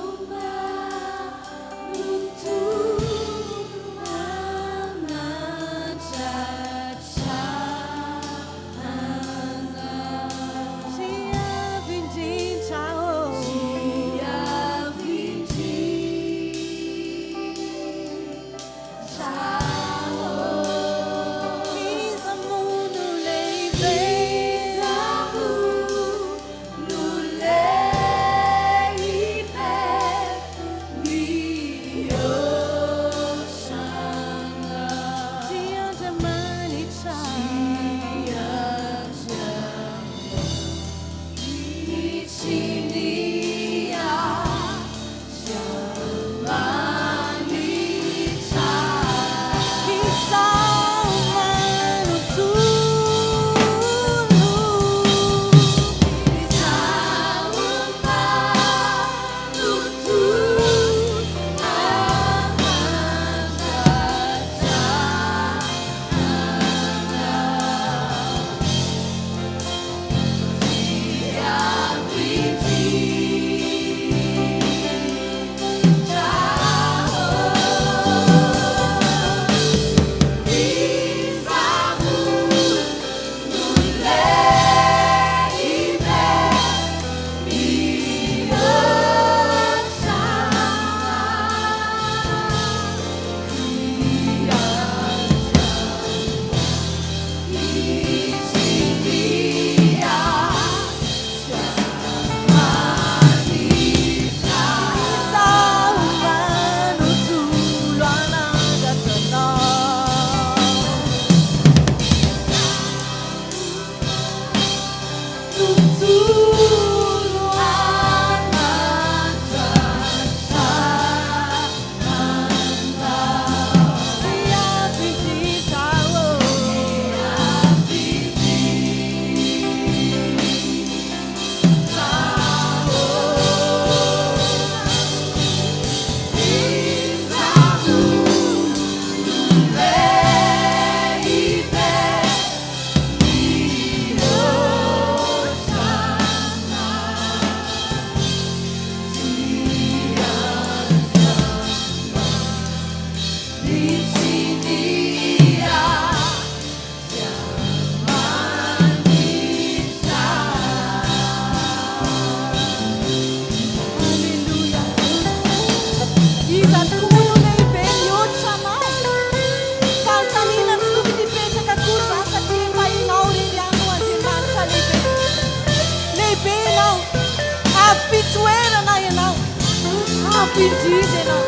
indrindra ianao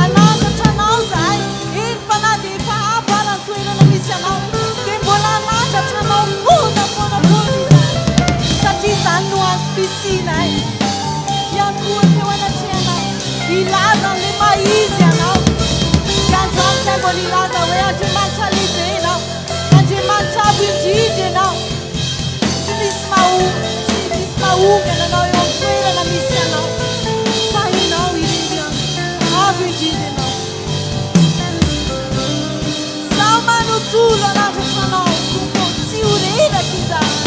anandratra anao zahay eny fa na dia efa afarany toerana misy anao dia mbola anandratra anao foana izany satria izany no antom-pisianay ihany koa teo anatrehanao ilaza an'ilay maizy anao androany zay mbola ilaza hoe andriamanitra lehibe ianao andriamanitra avo indrindra ianao tsy misy mahongana anao eo amin'ny toerana misy anao fa ianao irindriana avo indrindra ianao zaho manontolo anandratra anao tompo tsy ho reraka izany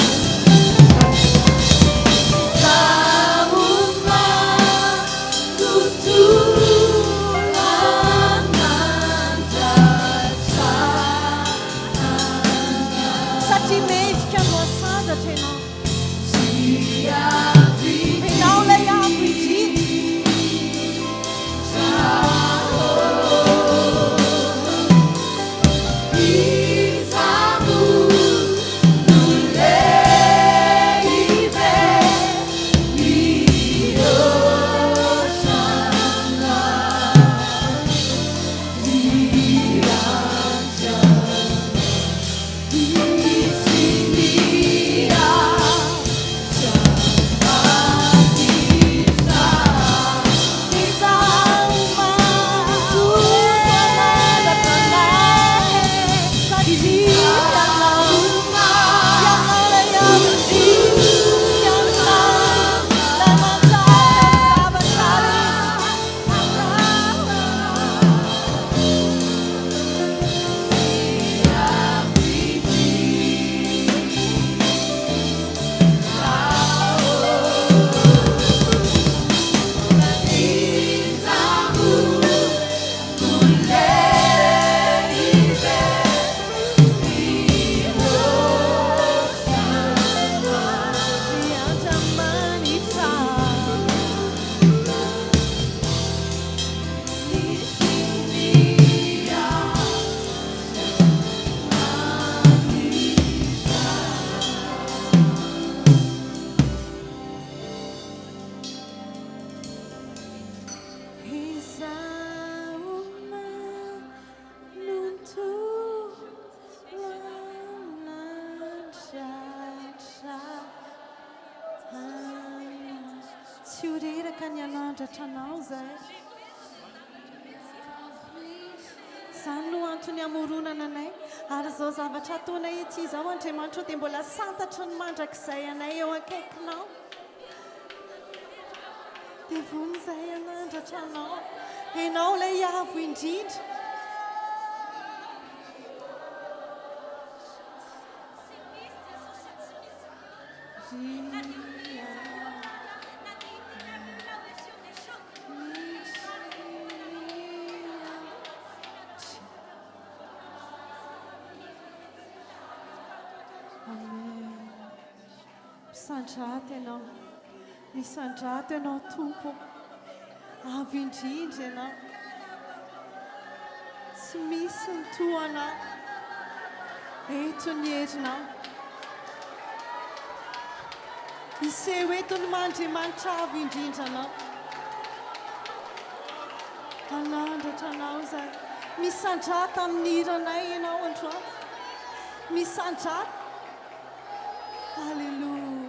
zavatra ataonay ety izao andriamanitra dia mbola santatry ny mandrakizay anay eo akaikinao dia vonizay anandratra anao ianao ilay avo indrindra misandrato ianao tompo avo indrindra ianao tsy misy ny toanao eto ny herinao iseho eto ny mandriamanitra avo indrindra anao anandratra anao zay misandrato amin'ny hiranay ianao androany misandrato halleluja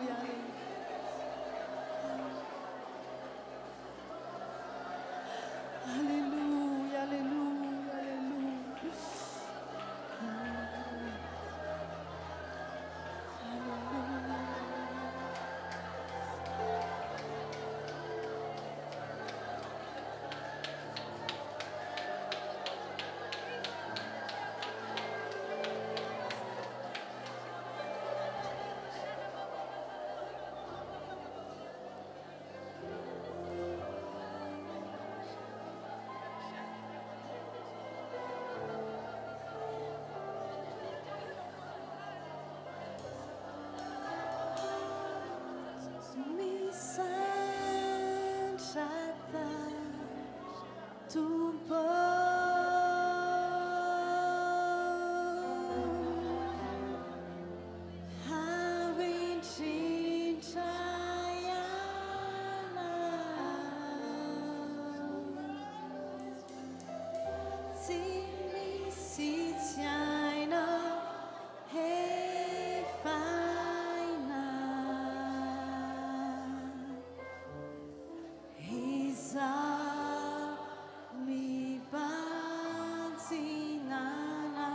Sinana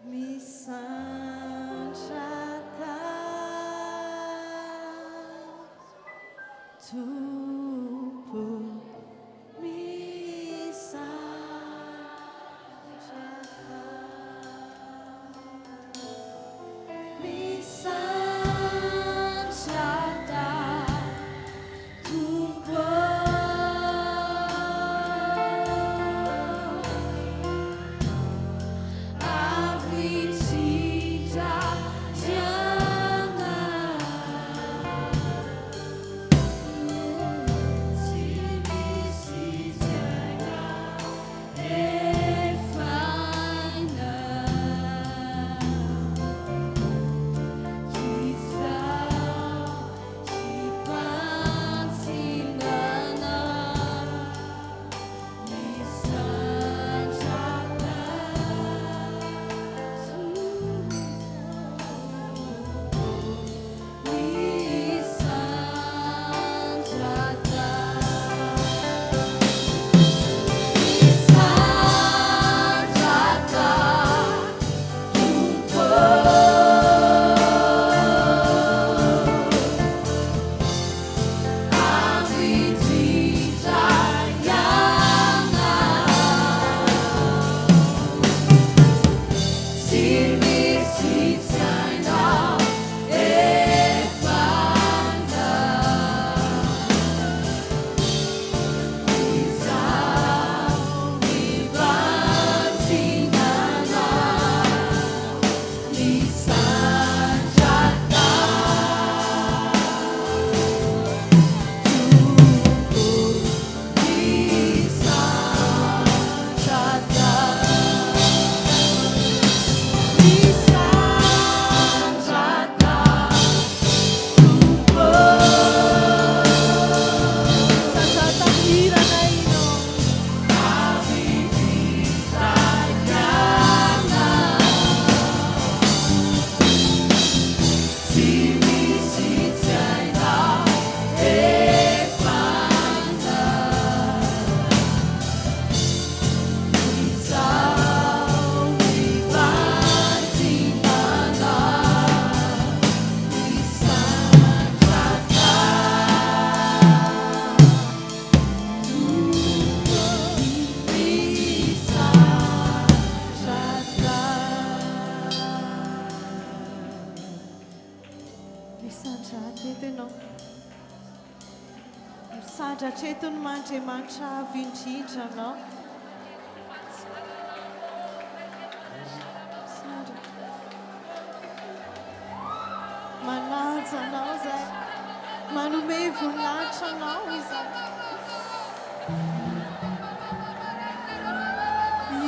Misandrata Tumpo Tretony Mandriamanitra avy indrindra anao. Manaja anao zay, manome voninahitra anao izay.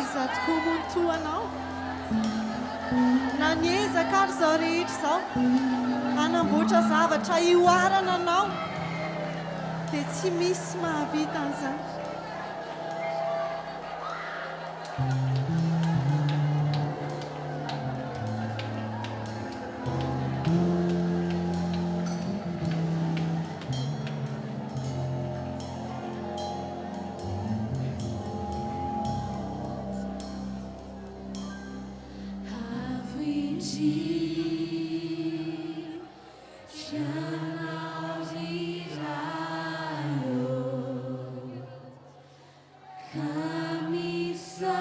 Iza tokoa montoa anao. Na niezaka ary zao rehetra zao, hanamboatra zavatra ioarana anao. Dia tsy misy mahavita an'izany. Kamisa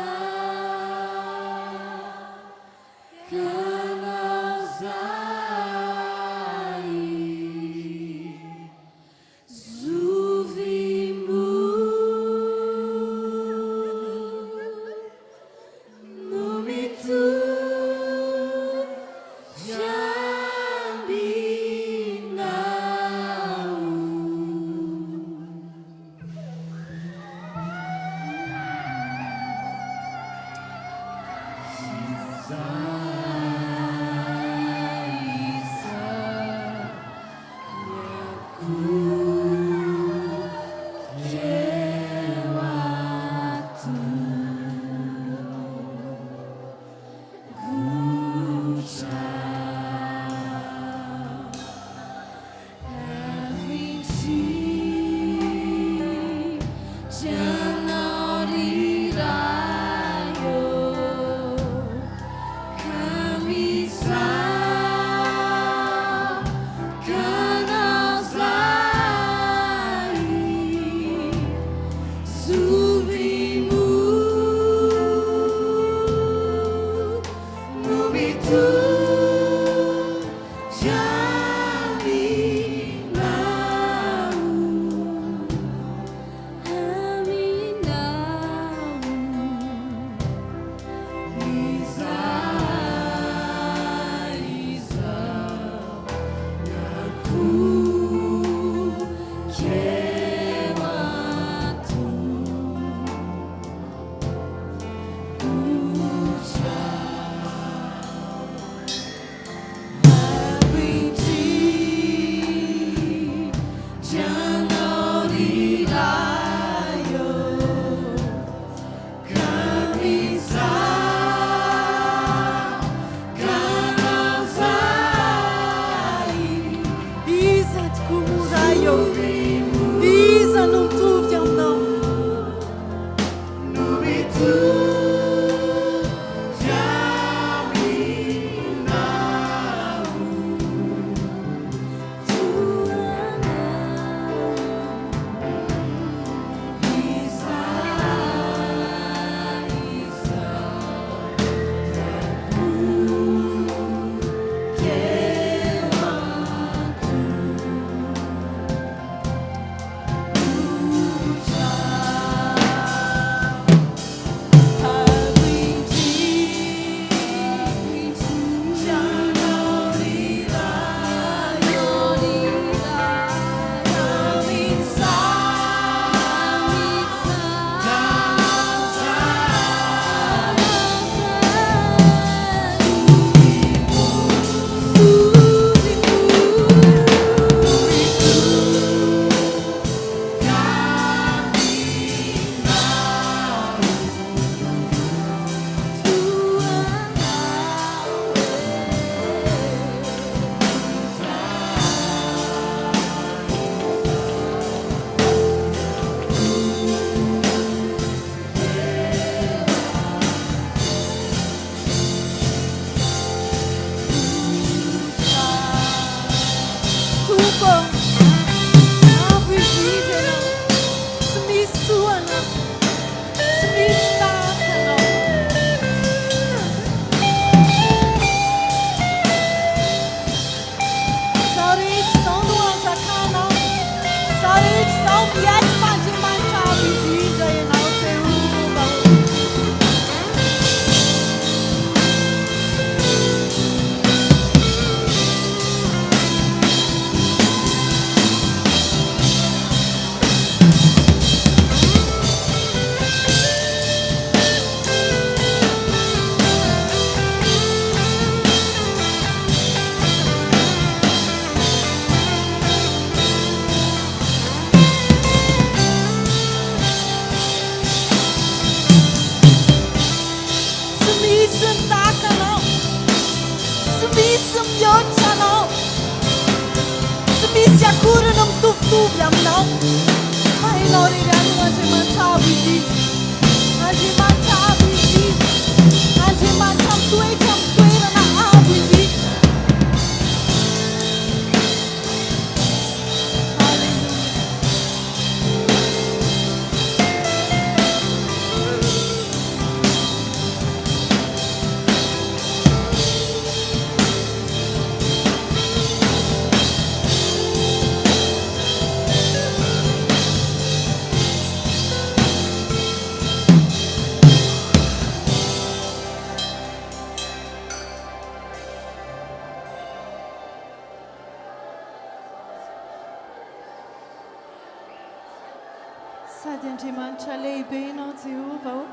Sady Andriamanitra lehibe ianao Jehovah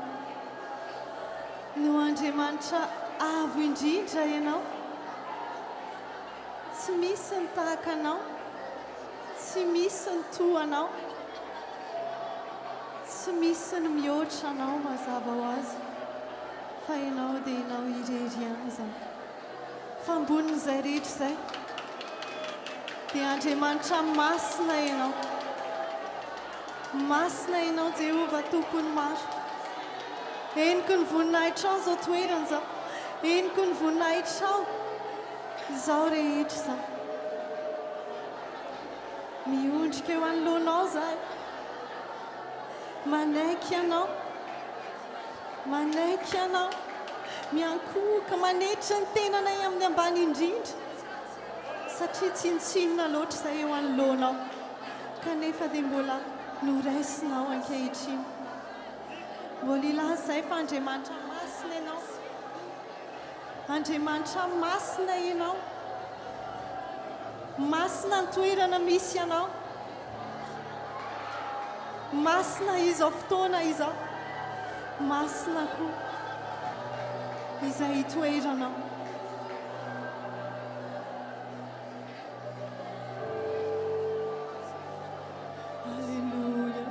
no Andriamanitra avo indrindra ianao, tsy misy ny tahaka anao, tsy misy ny toa anao, tsy misy ny mihoatra anao mazava ho azy, fa ianao dia ianao irery ihany zany. Fa ambonin'izay rehetra izay dia Andriamanitra masina ianao, masina ianao Jehovah tompony maro. Henoko ny voninahitra ao zao toerana zao, henoko ny voninahitra ao izao rehetra izao. Miondrika eo anoloanao zahay, manaiky ianao, manaiky ianao, miankohoka manetra ny tenanay amin'ny ambany indrindra, satria tsinitsinona loatra izay eo anoloanao, kanefa dia mbola noraisinao ankehitriny. Mbola ilaza izay fa Andriamanitra masina ianao, Andriamanitra masina ianao, masina ny toerana misy ianao, masina izao fotoana izao, masina koa izay hitoeranao. Halleluja.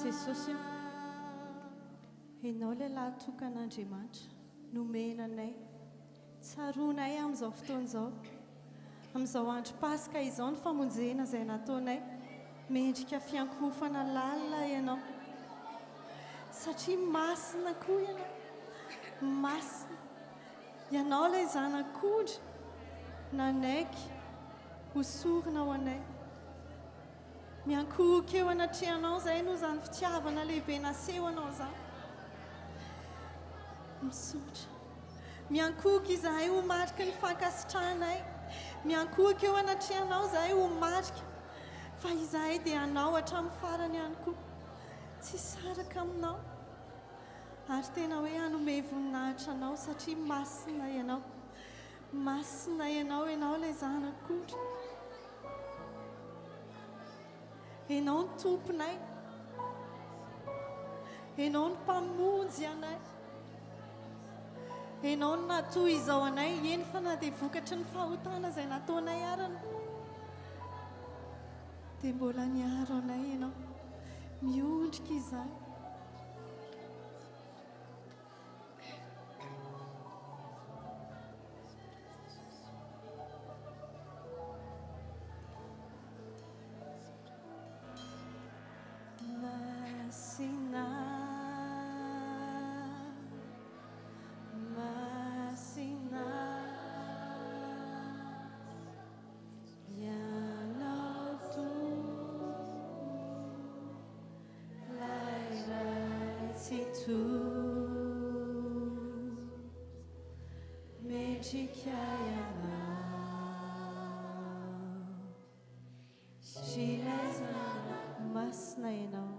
Jesosy, ianao ilay lahatokan'Andriamanitra nomenanay tsaronay amin'izao fotoan'izao, amin'izao andro Paska izao ny famonjena izay nataonay, mendrika fiankohofana lalina ianao, satria masina koa ianao, masina. Ianao ilay zanak'ondry nanaiky hosorina ho anay. Miankohoka eo anatrehanao izay no izany fitiavana lehibe naseho anao izany. Misotra. Miankohoka izahay ho marika ny fankasitranay. Miankohoka eo anatrehanao izahay ho marika fa izahay dia anao hatramin'ny farany ihany koa. Tsy saraka aminao. Ary tena hoe hanome voninahitra anao satria masina ianao. Masina ianao, ianao ilay zanak'ondry. Ianao ny tomponay. Ianao ny mpamonjy anay. Ianao ny natoy izao anay, eny fa na dia vokatry ny fahotana izay nataonay arana. Dia mbola niaro anay ianao. Miondrika izahay. Masina, masina, ianao tomponay ratsy toy, mendrika ianao, silazana masina ianao.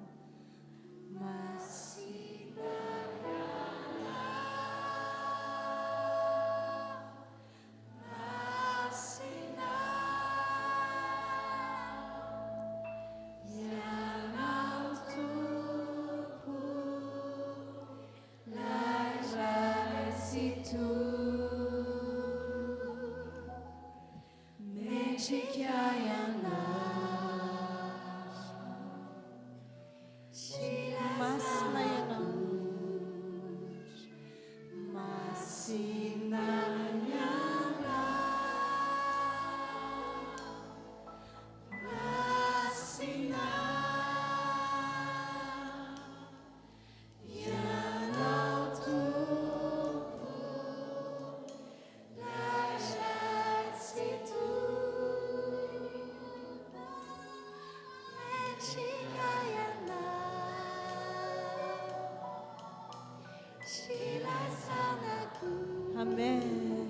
Amen.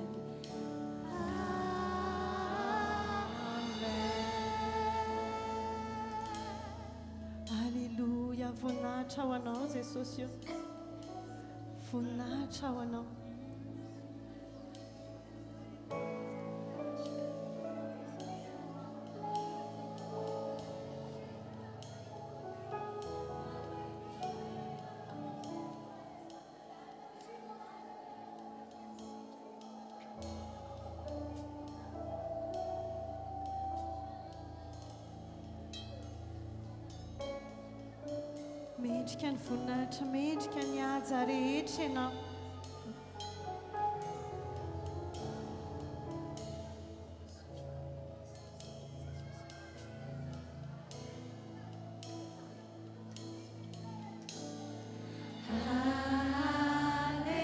Alléluia. Voninahitra ho anao Jesosy io. Voninahitra ho anao. Mendrika ny voninahitra, mendrika ny haja rehetra ianao. Alleluia.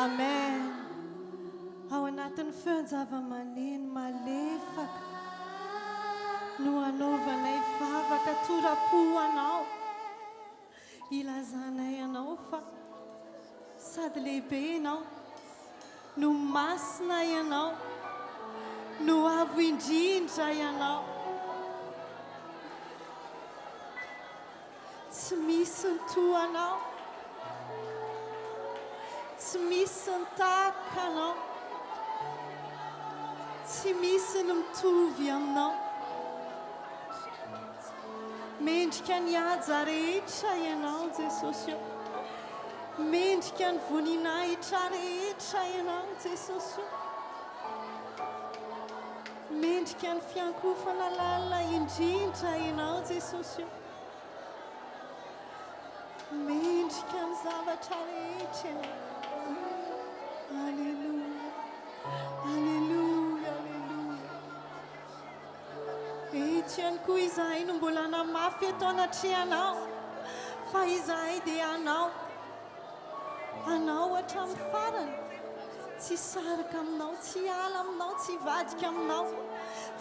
Amen. Ao anatin'ny fianjava-maneno malefaka no anaovanay vavaka torapo anao. Ilazanay anao fa sady lehibe ianao, no masina ianao, no avo indrindra ianao. Tsy misy ny toanao, tsy misy ny tahaka anao, tsy misy ny mitovy aminao. Mendrika ny haja rehetra ianao Jesosy, mendrika ny voninahitra rehetra ianao Jesosy, mendrika ny fiankofana lalina indrindra ianao Jesosy, mendrika ny zavatra rehetra ianao. Alleluia, alleluia, alleluia. Eto ihany koa izahay no mbola namafy eto anatrehanao, fa izahay dia anao hatramin'ny farany, tsy saraka aminao tsy ala aminao tsy vadika aminao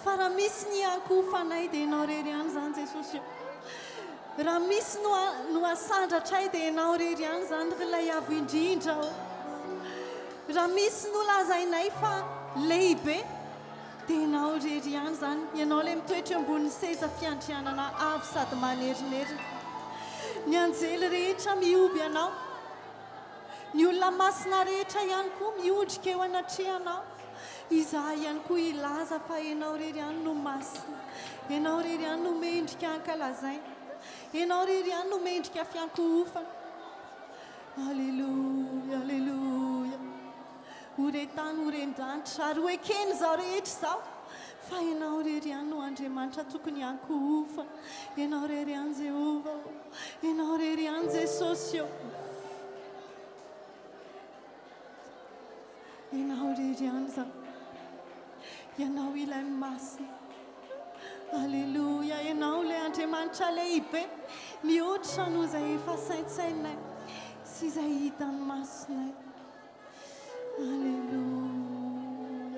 fa raha misy ny ankofanay dia ianao rery ihany zany Jesosy raha misy no asandratray dia ianao rery ihany zany ilay avo indrindra raha misy no lazainay fa lehibe dia ianao rery ihany zany ianao ilay mitoetra ambonin'ny seza fiandrianana avo sady manerineri ny anjely rehetra mioby ianao ny olona masina rehetra ihany koa miodrika eo anatrehanao izaho ihany koa ilaza fa ianao rery ihany no masina ianao rery ihany no mendrika ankalazaina ianao rery ihany no mendrika fiankohofana alleluia alleluia horetany horen-danitra ary hoekeny zao rehetra zao fa ianao rery ihany no Andriamanitra tokony ankohofana ianao rery ihany Jehovah ianao rery ihany Jesosy ianao rery ihany zany ianao ilay masina alleluia ianao ilay Andriamanitra lehibe mihoatra no izay efa saintsainay sy izay hitany masonay alleluia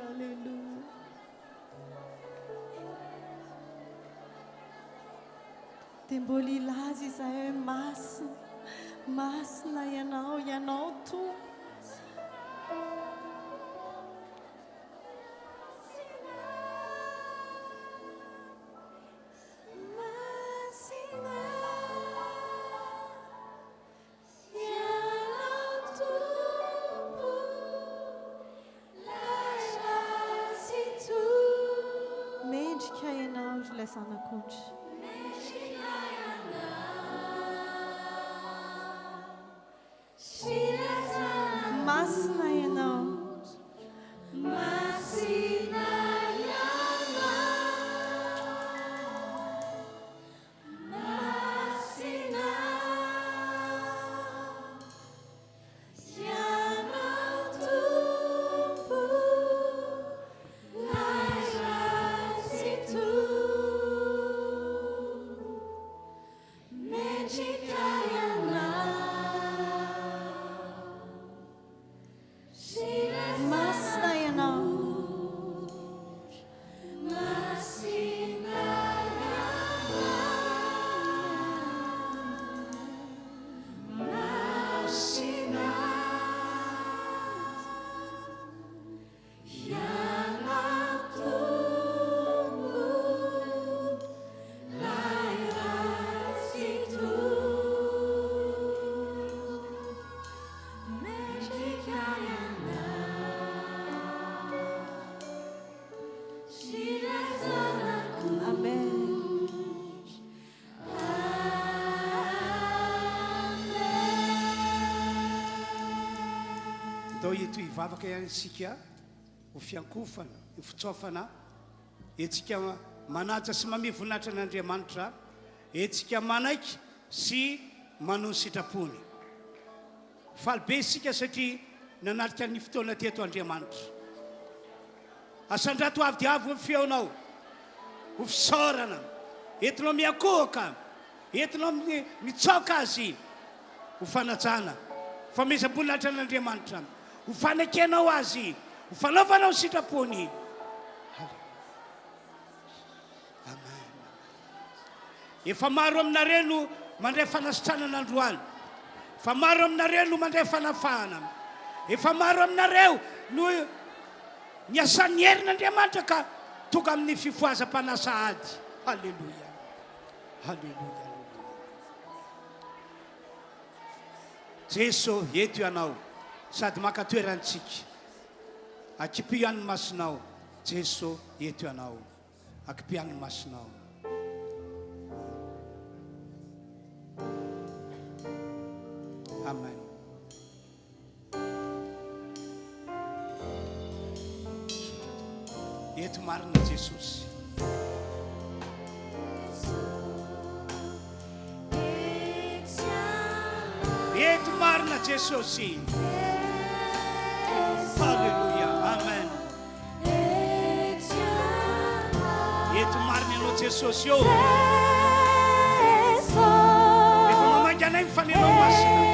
alleluia dia mbola ilaza izahay hoe masina masina ianao to sanakotry masina ianao masina eto ivavaka ihany isika ho fiankofana ho fitsofana etsika manaja sy mame voninahitra an'Andriamanitra etsika manaiky sy manon sitrapony falibe isika satria nanatrika ny fotoana teto Andriamanitra asandrato avy dia avy ho feonao ho fisaorana entinao miankohoka entinao mitsoka azy ho fanajana famezam-boninahitra an'Andriamanitra ho fanakenao azy ho fanaovanao sitrapony amen efa maro aminareo no mandray fanasitranana n'androany efa maro aminareo no mandray fanafahana efa maro aminareo no niasan'ny herin'Andriamanitra ka tonga amin'ny fifoazam-panasahady halleluia halleluia Jesu eto ianao sady makatoerantsika akipian'ny masinao Jesu eto ianao akipian'ny masinao amen eto marina Jesosy eto marina Jesosy halleluia amen eto marina ianao Jesosy io efa mamanganay mifanenao masina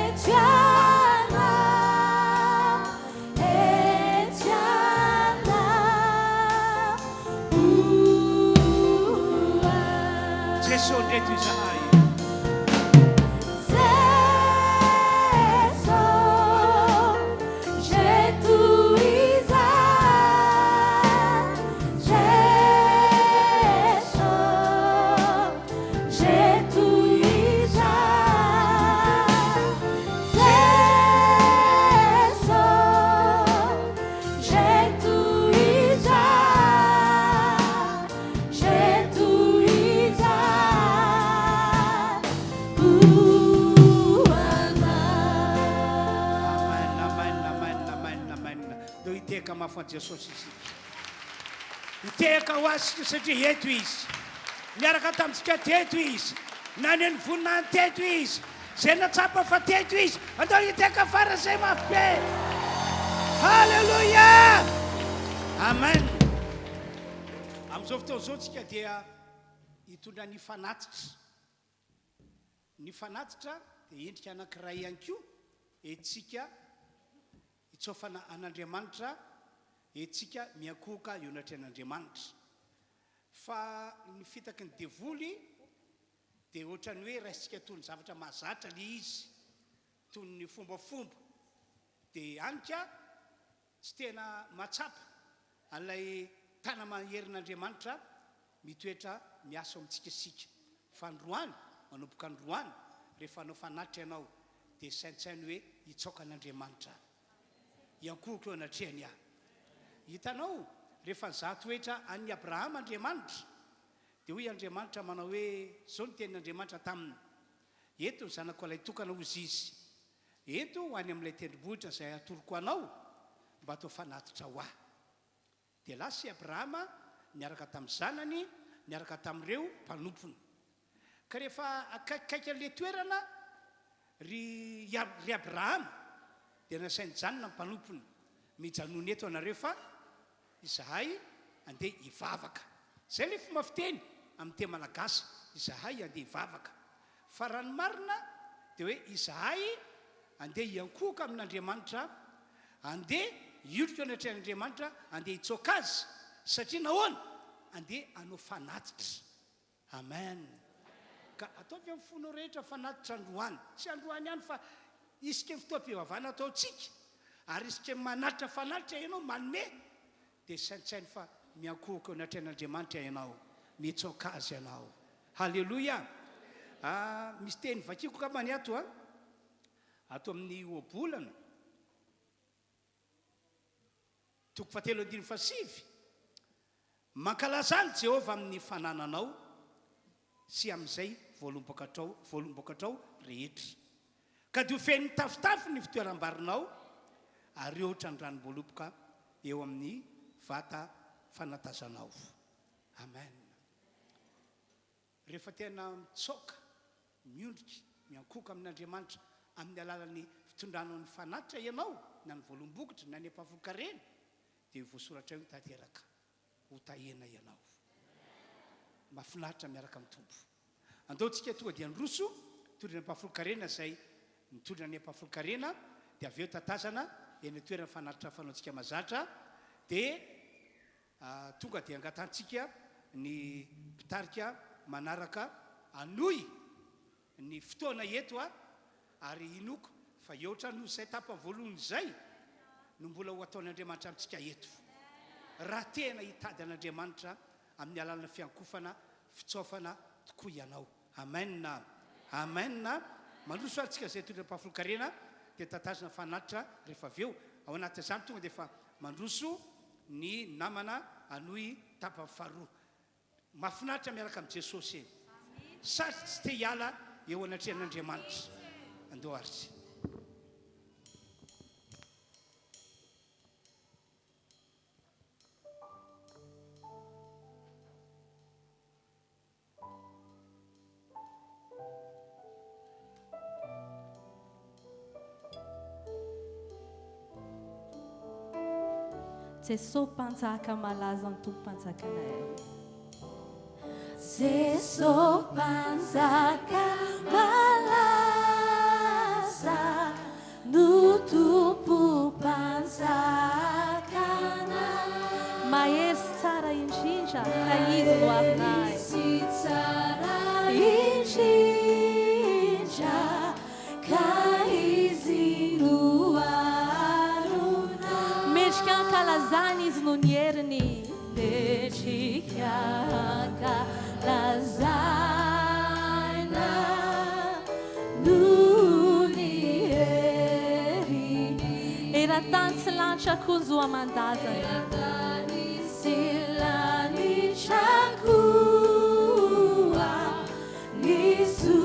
ndreto izahay jesosy izy iteka ho asika satria eto izy miaraka tamintsika teto izy nany ny voninany teto izy zay natsapa fa teto izy andao iteka fara zay mafy be halleloia amen amin'izao fotoana zao tsika dia hitondra ny fanatitra dia endrika anankiray ihany koa etsika hitsofana an'Andriamanitra etsika miankohoka eo anatrehan'Andriamanitra fa ny fitaky ny devoly dia ohatrany hoe raisitsika toy ny zavatra mahazatra le izy toy ny fombafomba dia anika tsy tena matsapa an'ilay tana maherin'Andriamanitra mitoetra miasa amintsika fa androany manomboka androany rehefa anao fanatitra ianao dia saintsainy hoe hitsaoka an'Andriamanitra iankohoka eo anatrehany ahy hitanao rehefa nizaha toetra an'ny Abrahama Andriamanitra dia hoy Andriamanitra manao hoe zao ny tenin'Andriamanitra taminy eto ny zanako ilay tokana ozy izy eto ho any amin'ilay tendrombohitra izay atoroko anao mba atao fanatitra ho ahy dia lasa Abrahama miaraka tamin'ny zanany miaraka tamin'ireo mpanompony ka rehefa akaikikaiky an'ilay toerana ry Abrahama dia nasainy janona ny mpanompony mijanony eto anareo fa izahay andeha hivavaka zay le fomba fiteny amin'ny teny malagasy izahay andeha hivavaka fa raha ny marina dia hoe izahay andeha hiankohoka amin'Andriamanitra andeha hiolika anatrehan'Andriamanitra andeha hitsoaka azy satria nahoana andeha anao fanatitra amen ka ataovy amin'ny fonao rehetra fanatitra androany tsy androany ihany fa isika fotoam-pivavahana ataotsika ary isika manatitra fanatitra ianao manome dia saintsainy fa miankohoka eo anatrehan'Andriamanitra ianao mitsoaka azy ianao halleloia misy teny vakiko kamany ato amin'ny oabolana 7:7 mankalazany Jehovah amin'ny fanananao sy amin'izay voalombakatrao rehetra ka dia ofeny tafitafy ny fitoeram-barinao ary ohatra ny ranom-boaloboka eo amin'ny vata fanatazanao amen rehefa tena mitsoka miondrika miankohoka amin'Andriamanitra amin'ny alalan'ny fitondranao ny fanatitra ianao na ny voalombokitra na ny ampahavokarena dia voasoratra eo tanteraka ho tahena ianao mahafinaritra miaraka amin'ny tompo andaontsika tonga dia nroso mitondra ny ampahavokarena zay mitondra ny ampahavokarena dia avy eo tatazana eny toerana fanatitra fanaontsika mazatra dia tonga dia angatantsika ny mpitarika manaraka anoy ny fotoana eto ary inoko fa eotra no izay tapany voalohany izay no mbola ho ataon'Andriamanitra amintsika eto raha tena hitady an'Andriamanitra amin'ny alalana fiankofana fitsofana tokoa ianao amen mandroso antsika zay tondra ampahavokarena dia tatazana fanatitra rehefa avy eo ao anatin'izany tonga dia efa mandroso ny namana anoy tapany faharoa mahafinaritra miaraka amin'i Jesosy sarotra tsy te hiala eo anatrehan'Andriamanitra andeo arsy Jesosy mpanjaka malaza ny tompo-mpanjakana eo Jesosy mpanjaka malaza no tompo-mpanjakana mahery sy tsara indrindra ka izy no avinay sy tsara zany izy no ny heriny letrika lazaina no ny heriny eran-tany sy lanitra koa zo amandaza eran-tany sy lanitra koa ny zo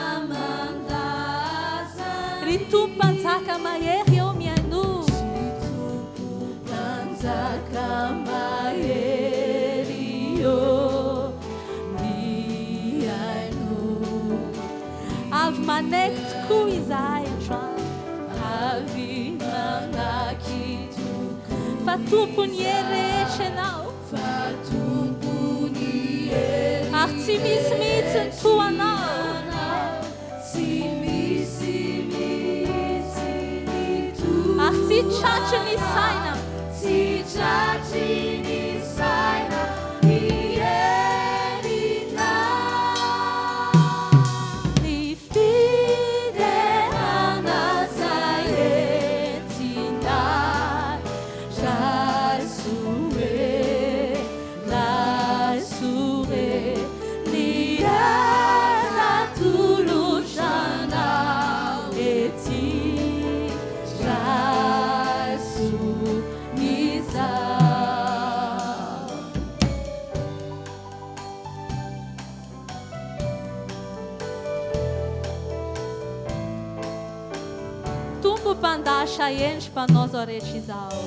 amandaza ry tompo-mpanjaka mahery eo miaino Alakamisy avy manaiky tokoa izahay androany avy manaky tokoa fa tompony herehetra ianao fa tompony herehetra ary tsy misy mihitsy ny toanao tsy misy mihitsy ny toa ary tsy tratry ny saina tsy tratry ny saina ny herina ny fiderana zay entina rasoe ny asa tolotranao ety Mpandasha endry mpanao zao rehetra izao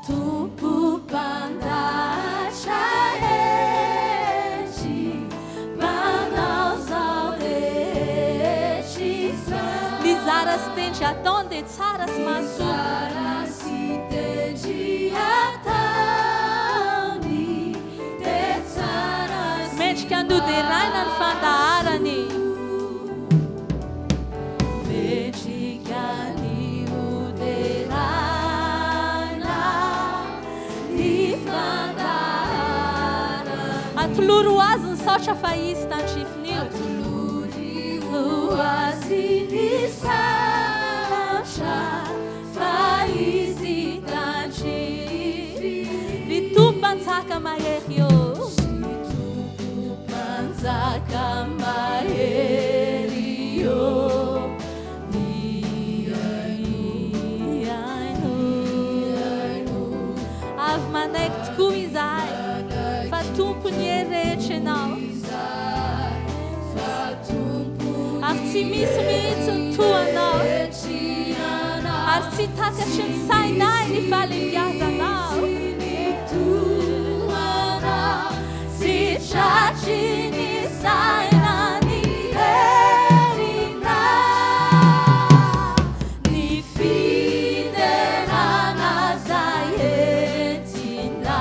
tompo mpandasha endry mpanao zao rehetra izao mizara sy tendry ataony dia tsara sy mahasoa sy tendry ataony dia tsara mendrika noderaina ny fandaharany atoloro azy ny saotra fa izy tan-trifinio atoloro azy ny saotra fa izy tan-trifiny ny tompo-mpanjaka mahery eo ny tompo-mpanjaka mahery eo avy manaiky tokoa izahay fa tompony herehetra ianao ary tsy misy mihitsy ny toanao ary tsy takatry ny sainay ny falebiazanao tsy tratry ny saina ny herina ny fiderana zay entina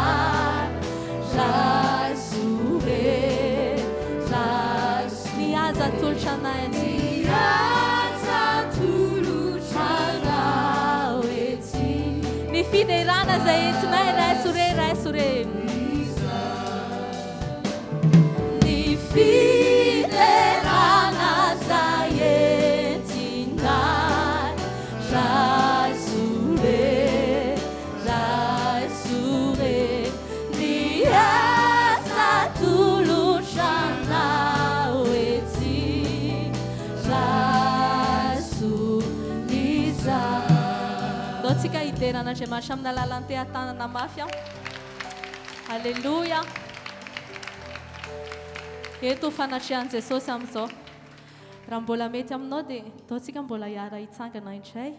niaza tolotranay ny aza tolotranao ety ny fiderana zay entinay raisore ny fiderana zay entinay raisore ny aza tolotranao ety rasoniza daotsika hideran'Andriamanitra amin'ny alalany te-hatanana mafy aho alleloia eto fanatrehan'i Jesosy amin'izao raha mbola mety aminao dia daotsika mbola hiara hitsangana indray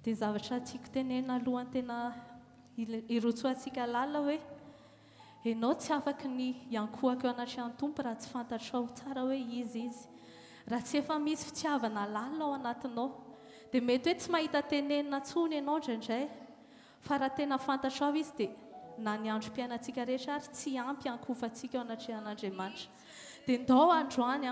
dia zavatra tiako tenena alohan'ny tena irotsoantsika lala hoe ianao tsy afaka ny iankohako eo anatrehan'ny tompo raha tsy fantatrao tsara hoe izy raha tsy efa misy fitiavana lala ao anatinao dia mety hoe tsy mahita tenenina tsony ianao indraindray fa raha tena fantatrao izy dia na ny androm-piainantsika rehetra ary tsy ampy ankofantsika eo anatrehan'Andriamanitra dia ndao androany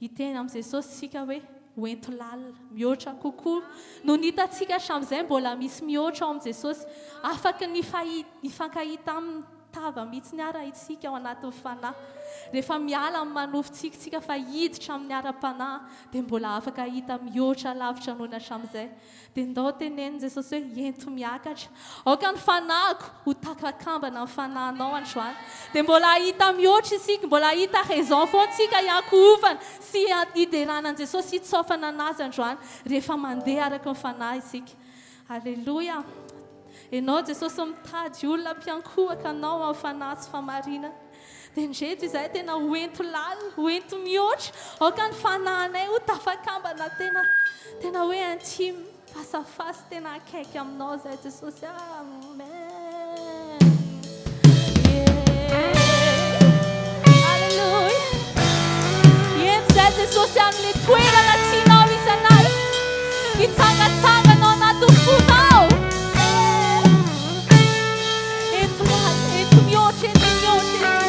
hiteny amin'i Jesosy sika hoe hoento lalina mihoatra kokoa no nitantsika hatramin'izay mbola misy mihoatra ao amin'i Jesosy afaka ny ifankahita amin'ny matava mihitsy ny ara itsika ao anatin'ny fanahy rehefa miala amin'ny manofotsikatsika fa hiditra amin'ny ara-panahy dia mbola afaka hita mihoatra lavitra noho ny hatramin'izay dia ndao teneniny Jesosy hoe ento miakatra aoka ny fanahiko ho takakambana amin'ny fanahinao androany dia mbola hita mihoatra isika mbola hita raison foantsika iankohofana sy hideranan'i Jesosy hitsofana anazy androany rehefa mandeha araka ny fanahy isika halleloia ianao Jesosy mitady olona mpiankohaka anao amin'ny fanahy sy famarinana dia indreto izay tena hoento lalina hoento mihoatra aoka ny fanahinay ho tafakambana tena hoe intime face à face tena akaiky aminao zay Jesosy amen halleluia ento zay Jesosy amin'ny toerana tianao isan'andro hitsangatsanganao anaty fonao ento lalina ento mihoatra ento mihoatra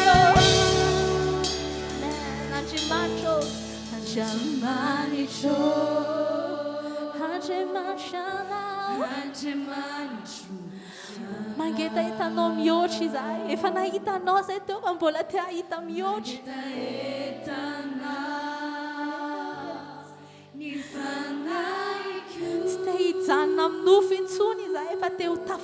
mangeta hitanao mihoatra izay efa nahitanao zay teo fa mbola te hahita mihoatra tsy te hijanona amin'ny nofo intsony izay efa te ho